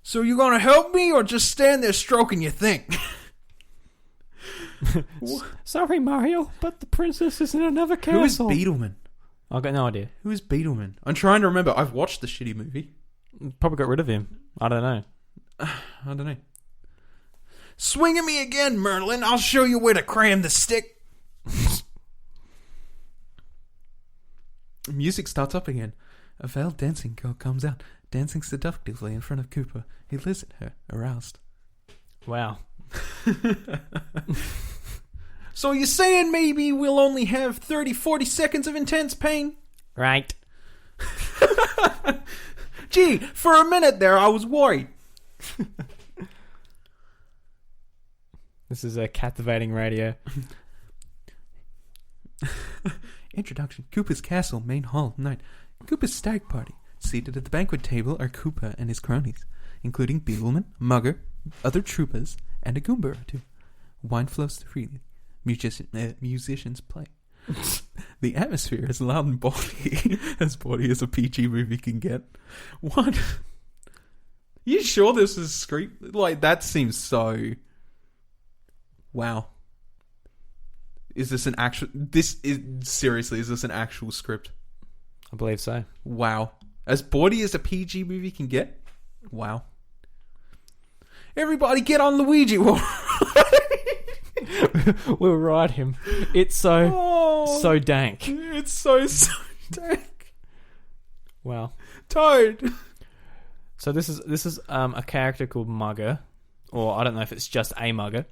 So you gonna help me or just stand there stroking your thing? Sorry, Mario, but the princess is in another castle. Who is Beetleman? I've got no idea. Who is Beetleman? I'm trying to remember. I've watched the shitty movie. Probably got rid of him. I don't know. Swing at me again, Merlin. I'll show you where to cram the stick. Music starts up again. A veiled dancing girl comes out, dancing seductively in front of Koopa. He looks at her, aroused. Wow. So you're saying maybe we'll only have 30-40 seconds of intense pain? Right. Gee, for a minute there I was worried. This is a captivating radio. Introduction. Koopa's castle, main hall, night. Koopa's stag party. Seated at the banquet table are Koopa and his cronies, including Beetleman, Mugger, other troopers, and a Goomba or two. Wine flows freely. Musicians play. The atmosphere is loud and bawdy, as bawdy as a PG movie can get. What? You sure this is script? Like, that seems so... Wow. Is this an actual... Seriously, is this an actual script? I believe so. Wow. As bawdy as a PG movie can get? Wow. Everybody get on Luigi! We'll ride him. It's so dank. It's so dank. Wow. Toad. So this is a character called Mugger, or I don't know if it's just a Mugger.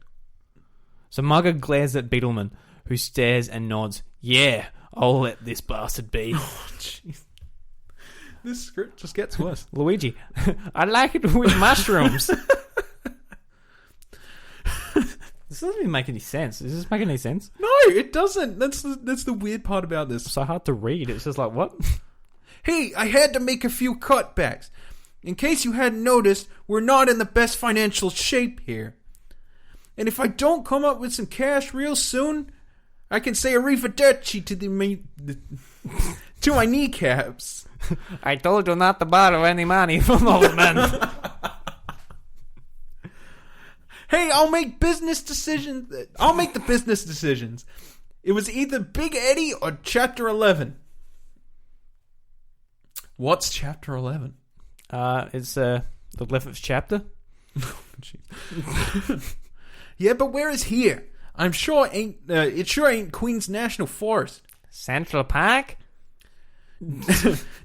So Mugger glares at Beetleman, who stares and nods. Yeah, I'll let this bastard be. Oh, jeez. This script just gets worse. Luigi, I like it with mushrooms. This doesn't even make any sense. Does this make any sense? No, it doesn't. That's the weird part about this. It's so hard to read. It's just like, what? Hey, I had to make a few cutbacks. In case you hadn't noticed, we're not in the best financial shape here. And if I don't come up with some cash real soon, I can say arrivederci to my kneecaps. I told you not to borrow any money from old men. Hey, I'll make business decisions. I'll make the business decisions. It was either Big Eddie or Chapter 11. What's Chapter 11? It's the 11th chapter. Yeah, but where is here? I'm sure it sure ain't Queens National Forest. Central Park?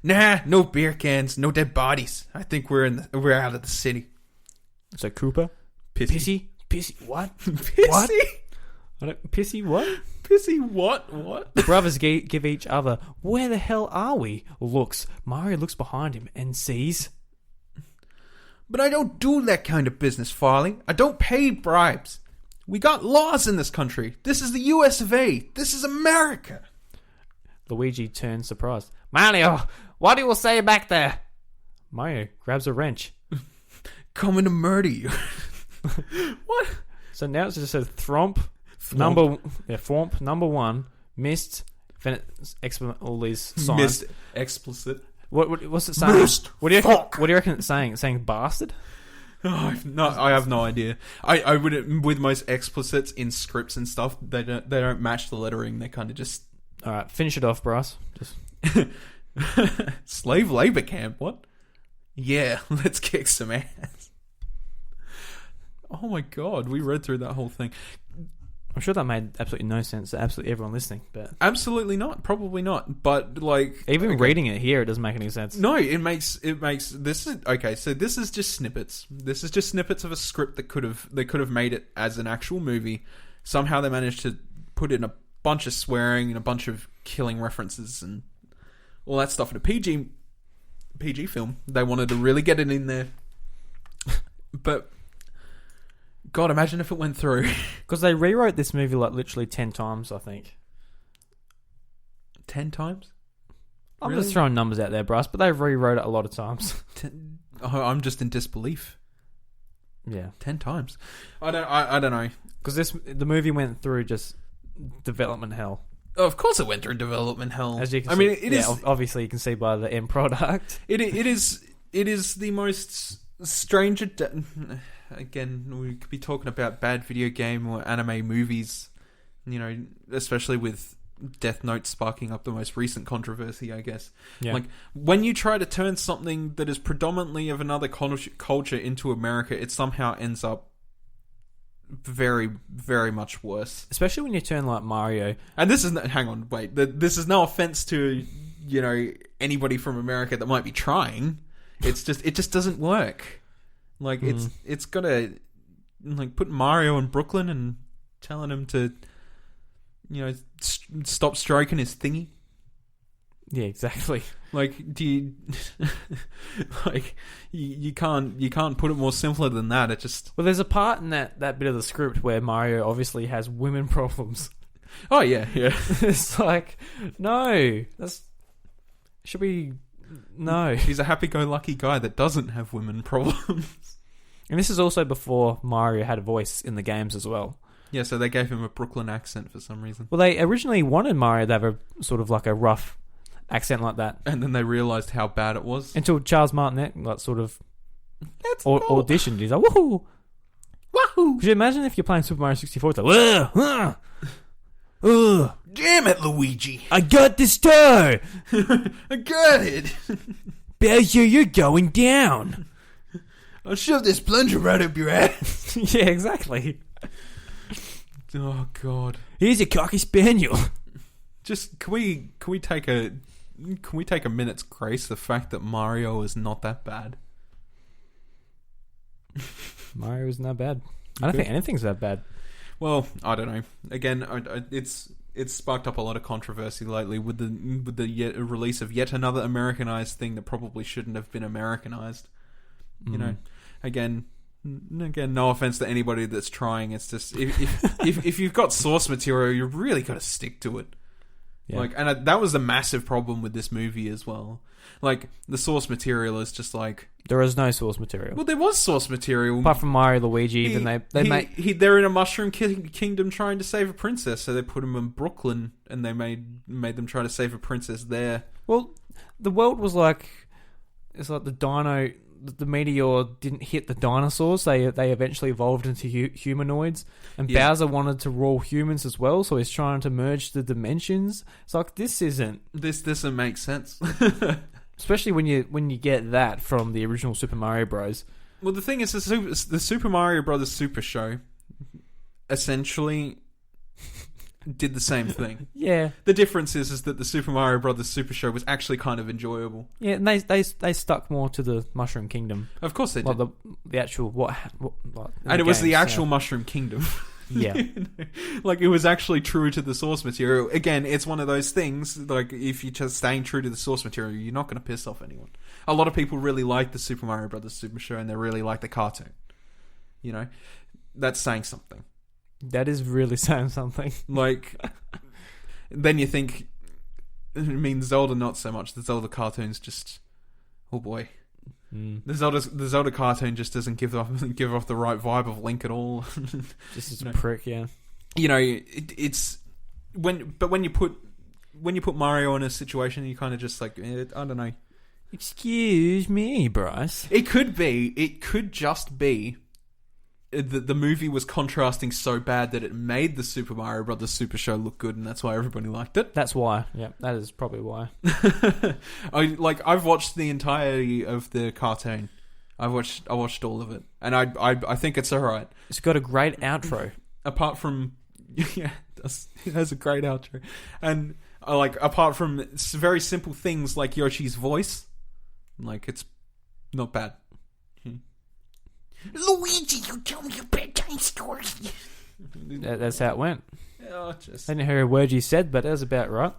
Nah, no beer cans, no dead bodies. I think we're out of the city. So Cooper? Pissy? What? Pissy? What? Pissy what? Pissy what? What? The brothers give each other, where the hell are we? Looks. Mario looks behind him and sees... But I don't do that kind of business, Farley. I don't pay bribes. We got laws in this country. This is the US of A. This is America. Luigi turns surprised. Mario, what do you say back there? Mario grabs a wrench. Coming to murder you. What? So now it's just a thwomp. Thwomp number one. Missed. All these signs. Missed. Explicit. What's it saying? Missed. What do you reckon it's saying? It's saying bastard? Oh, I have no idea. I would, with most explicits in scripts and stuff, they don't match the lettering. They kind of just... Alright, finish it off, Bryce. Just slave labor camp, what? Yeah, let's kick some ass. Oh my god, we read through that whole thing. I'm sure that made absolutely no sense to absolutely everyone listening, but... Absolutely not, probably not, but like... Even reading it here, it doesn't make any sense. No, it makes... This is... Okay, so this is just snippets. This is just snippets of a script that they could have made it as an actual movie. Somehow they managed to put in a bunch of swearing and a bunch of killing references and all that stuff in a PG film. They wanted to really get it in there. But... God, imagine if it went through. Because they rewrote this movie like literally 10 times, I think. 10 times? I'm Really? just throwing numbers out there, Bryce, but they've rewrote it a lot of times. I'm just in disbelief. Yeah. 10 times. I don't know. Because the movie went through just development hell. Oh, of course it went through development hell. As you can I see, mean, it is... obviously you can see by the end product. It is the most strange... Again, we could be talking about bad video game or anime movies, you know, especially with Death Note sparking up the most recent controversy, I guess. Yeah. Like, when you try to turn something that is predominantly of another culture into America, it somehow ends up very, very much worse. Especially when you turn like Mario. And this is... Hang on, wait. This is no offense to, you know, anybody from America that might be trying. It just doesn't work. Like, it's gotta, like, put Mario in Brooklyn and telling him to, you know, stop stroking his thingy. Yeah, exactly. Like, do you... like, you can't put it more simpler than that. It just... Well, there's a part in that bit of the script where Mario obviously has women problems. Oh, yeah. It's like, no. Should be No. He's a happy-go-lucky guy that doesn't have women problems. And this is also before Mario had a voice in the games as well. Yeah, so they gave him a Brooklyn accent for some reason. Well, they originally wanted Mario to have a sort of like a rough accent like that. And then they realised how bad it was. Until Charles Martinet like sort of auditioned. He's like, woohoo! Wahoo! Could you imagine if you're playing Super Mario 64? It's like, Damn it, Luigi! I got the star! I got it! Bowser, you're going down! I'll shove this plunger right up your ass. Yeah, exactly. Oh God! Here's a cocky spaniel. Just can we take a minute's grace the fact that Mario is not that bad? Mario isn't that bad. I don't think anything's that bad. Well, I don't know. Again, it's sparked up a lot of controversy lately with the release of yet another Americanized thing that probably shouldn't have been Americanized. You know, again, no offense to anybody that's trying. It's just if you've got source material, you really got to stick to it. Yeah. Like, and that was the massive problem with this movie as well. Like, the source material is just like... There is no source material. Well, there was source material. Apart from Mario, Luigi, they're in a mushroom kingdom trying to save a princess, so they put them in Brooklyn, and they made them try to save a princess there. Well, the world was like... It's like the meteor didn't hit the dinosaurs. They eventually evolved into humanoids, and Bowser wanted to rule humans as well, so he's trying to merge the dimensions. It's like, this doesn't make sense. Especially when you get that from the original Super Mario Bros. Well, the thing is, the Super Mario Brothers Super Show essentially did the same thing. Yeah. The difference is that the Super Mario Brothers Super Show was actually kind of enjoyable. Yeah, and they stuck more to the Mushroom Kingdom. Of course they did. Like the actual and it was the actual Mushroom Kingdom. Yeah. Like, it was actually true to the source material. Again, it's one of those things, like, if you're just staying true to the source material, you're not going to piss off anyone. A lot of people really like the Super Mario Brothers Super Show, and they really like the cartoon. You know? That's saying something. That is really saying something. Like, then you think, I mean, Zelda not so much. The Zelda cartoon's just, oh boy. The Zelda cartoon just doesn't give off the right vibe of Link at all. Just as a prick, yeah. You know, it's when you put Mario in a situation, you kind of just like, I don't know. Excuse me, Bryce. It could just be the movie was contrasting so bad that it made the Super Mario Brothers Super Show look good, and that's why everybody liked it. That's why. Yeah, that is probably why. I've watched the entirety of the cartoon. I watched all of it, and I think it's alright. It's got a great outro. Apart from, yeah, it has a great outro, and apart from very simple things like Yoshi's voice, like, it's not bad. Luigi, you tell me a bedtime story. That's how it went. Oh, I didn't hear a word you said, but that was about right.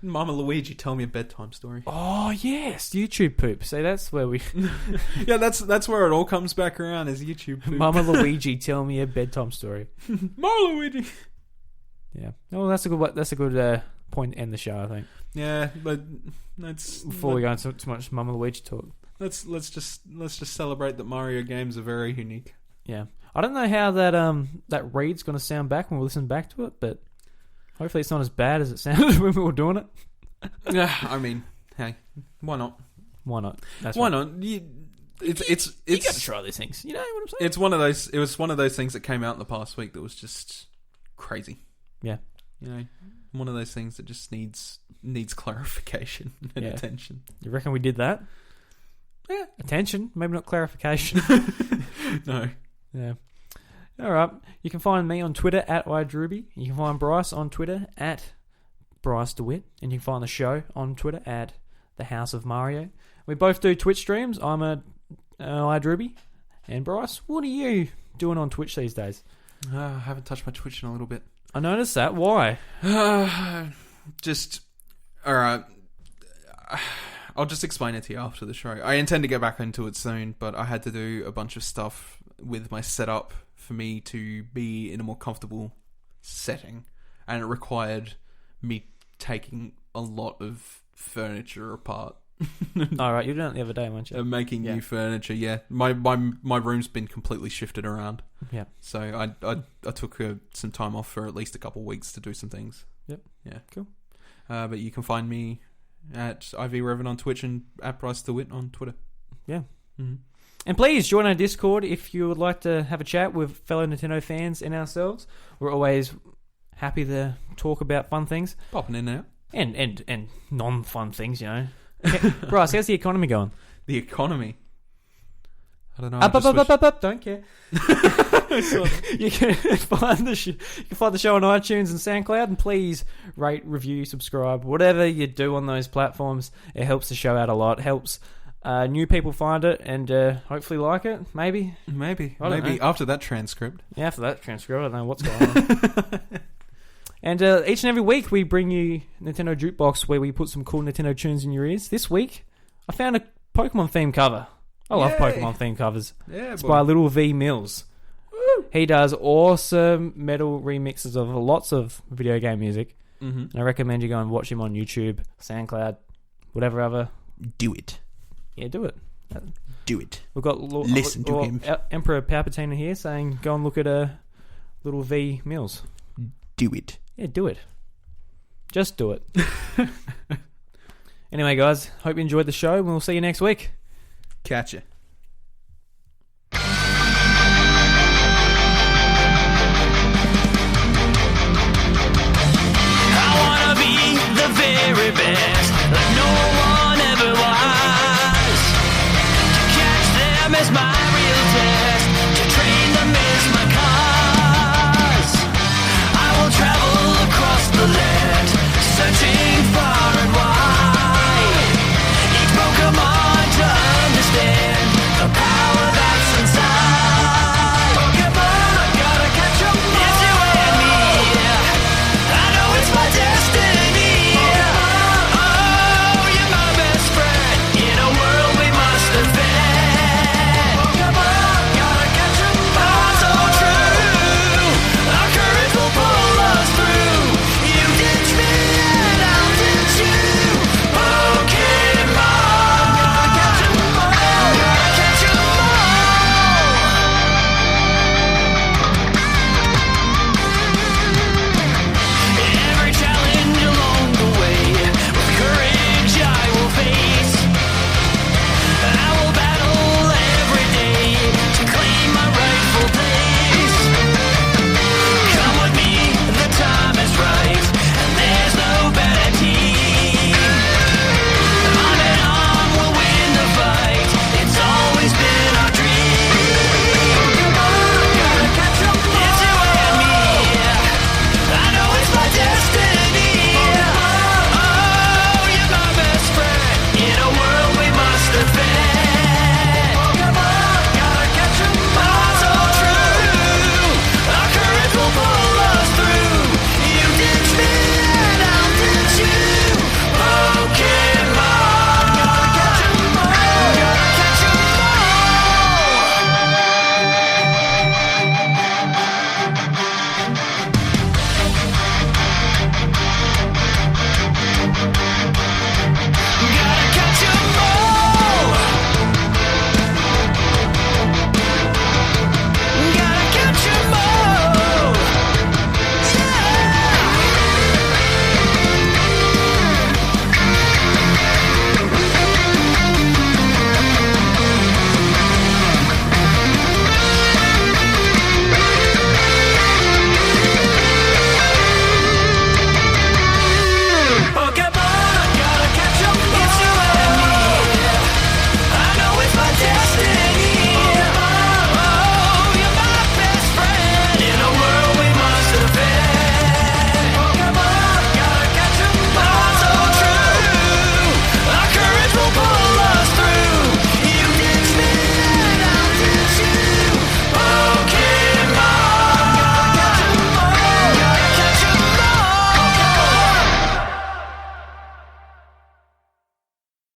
Mama Luigi, tell me a bedtime story. Oh yes, YouTube poop. See, that's where we. Yeah, that's where it all comes back around, is YouTube poop. Mama Luigi, tell me a bedtime story. Mama Luigi. Yeah. Oh, that's a good point to end the show, I think. Yeah, but that's before we go into too much Mama Luigi talk. Let's just celebrate that Mario games are very unique. Yeah, I don't know how that read's going to sound back when we listen back to it, but hopefully it's not as bad as it sounded when we were doing it. Yeah, I mean, hey, why not? Why not? That's why right. not? It's you got to try these things. You know what I'm saying? It's one of those. It was one of those things that came out in the past week that was just crazy. Yeah, you know, one of those things that just needs clarification and attention. You reckon we did that? Yeah. Attention, maybe not clarification. No. Yeah. All right. You can find me on Twitter at iDruby. You can find Bryce on Twitter at Bryce DeWitt. And you can find the show on Twitter at The House of Mario. We both do Twitch streams. I'm a iDruby. And Bryce, what are you doing on Twitch these days? I haven't touched my Twitch in a little bit. I noticed that. Why? Just... Alright. I'll just explain it to you after the show. I intend to get back into it soon, but I had to do a bunch of stuff with my setup for me to be in a more comfortable setting, and it required me taking a lot of furniture apart All right, you were doing it the other day, weren't you? Making Yeah. new furniture. Yeah, my room's been completely shifted around. Yeah. So I took some time off for at least a couple of weeks to do some things. Yep. Yeah. Cool. But you can find me at IV Revan on Twitch and at Bryce the Wit on Twitter. Yeah. Mm-hmm. And please join our Discord if you would like to have a chat with fellow Nintendo fans and ourselves. We're always happy to talk about fun things Popping in and out. and non-fun things, you know. Bryce, how's the economy going? The economy. I don't know. Up, don't care. You can find the show on iTunes and SoundCloud, and please rate, review, subscribe, whatever you do on those platforms. It helps the show out a lot. Helps new people find it and hopefully like it. Maybe Maybe I don't know. after that transcript. yeah. After that transcript, I don't know what's going on. And each and every week we bring you Nintendo Jukebox, where we put some cool Nintendo tunes in your ears. This week I found a Pokemon themed cover. I love Yay. Pokemon themed covers. Yeah, It's boy. by Little V Mills. He does awesome metal remixes of lots of video game music. Mm-hmm. And I recommend you go and watch him on YouTube, SoundCloud, whatever other. Do it. Yeah, do it. Do it. We've got Listen to him. Emperor Palpatine here saying, go and look at Little V Mills. Do it. Yeah, do it. Just do it. Anyway, guys, hope you enjoyed the show, and we'll see you next week. Catch ya.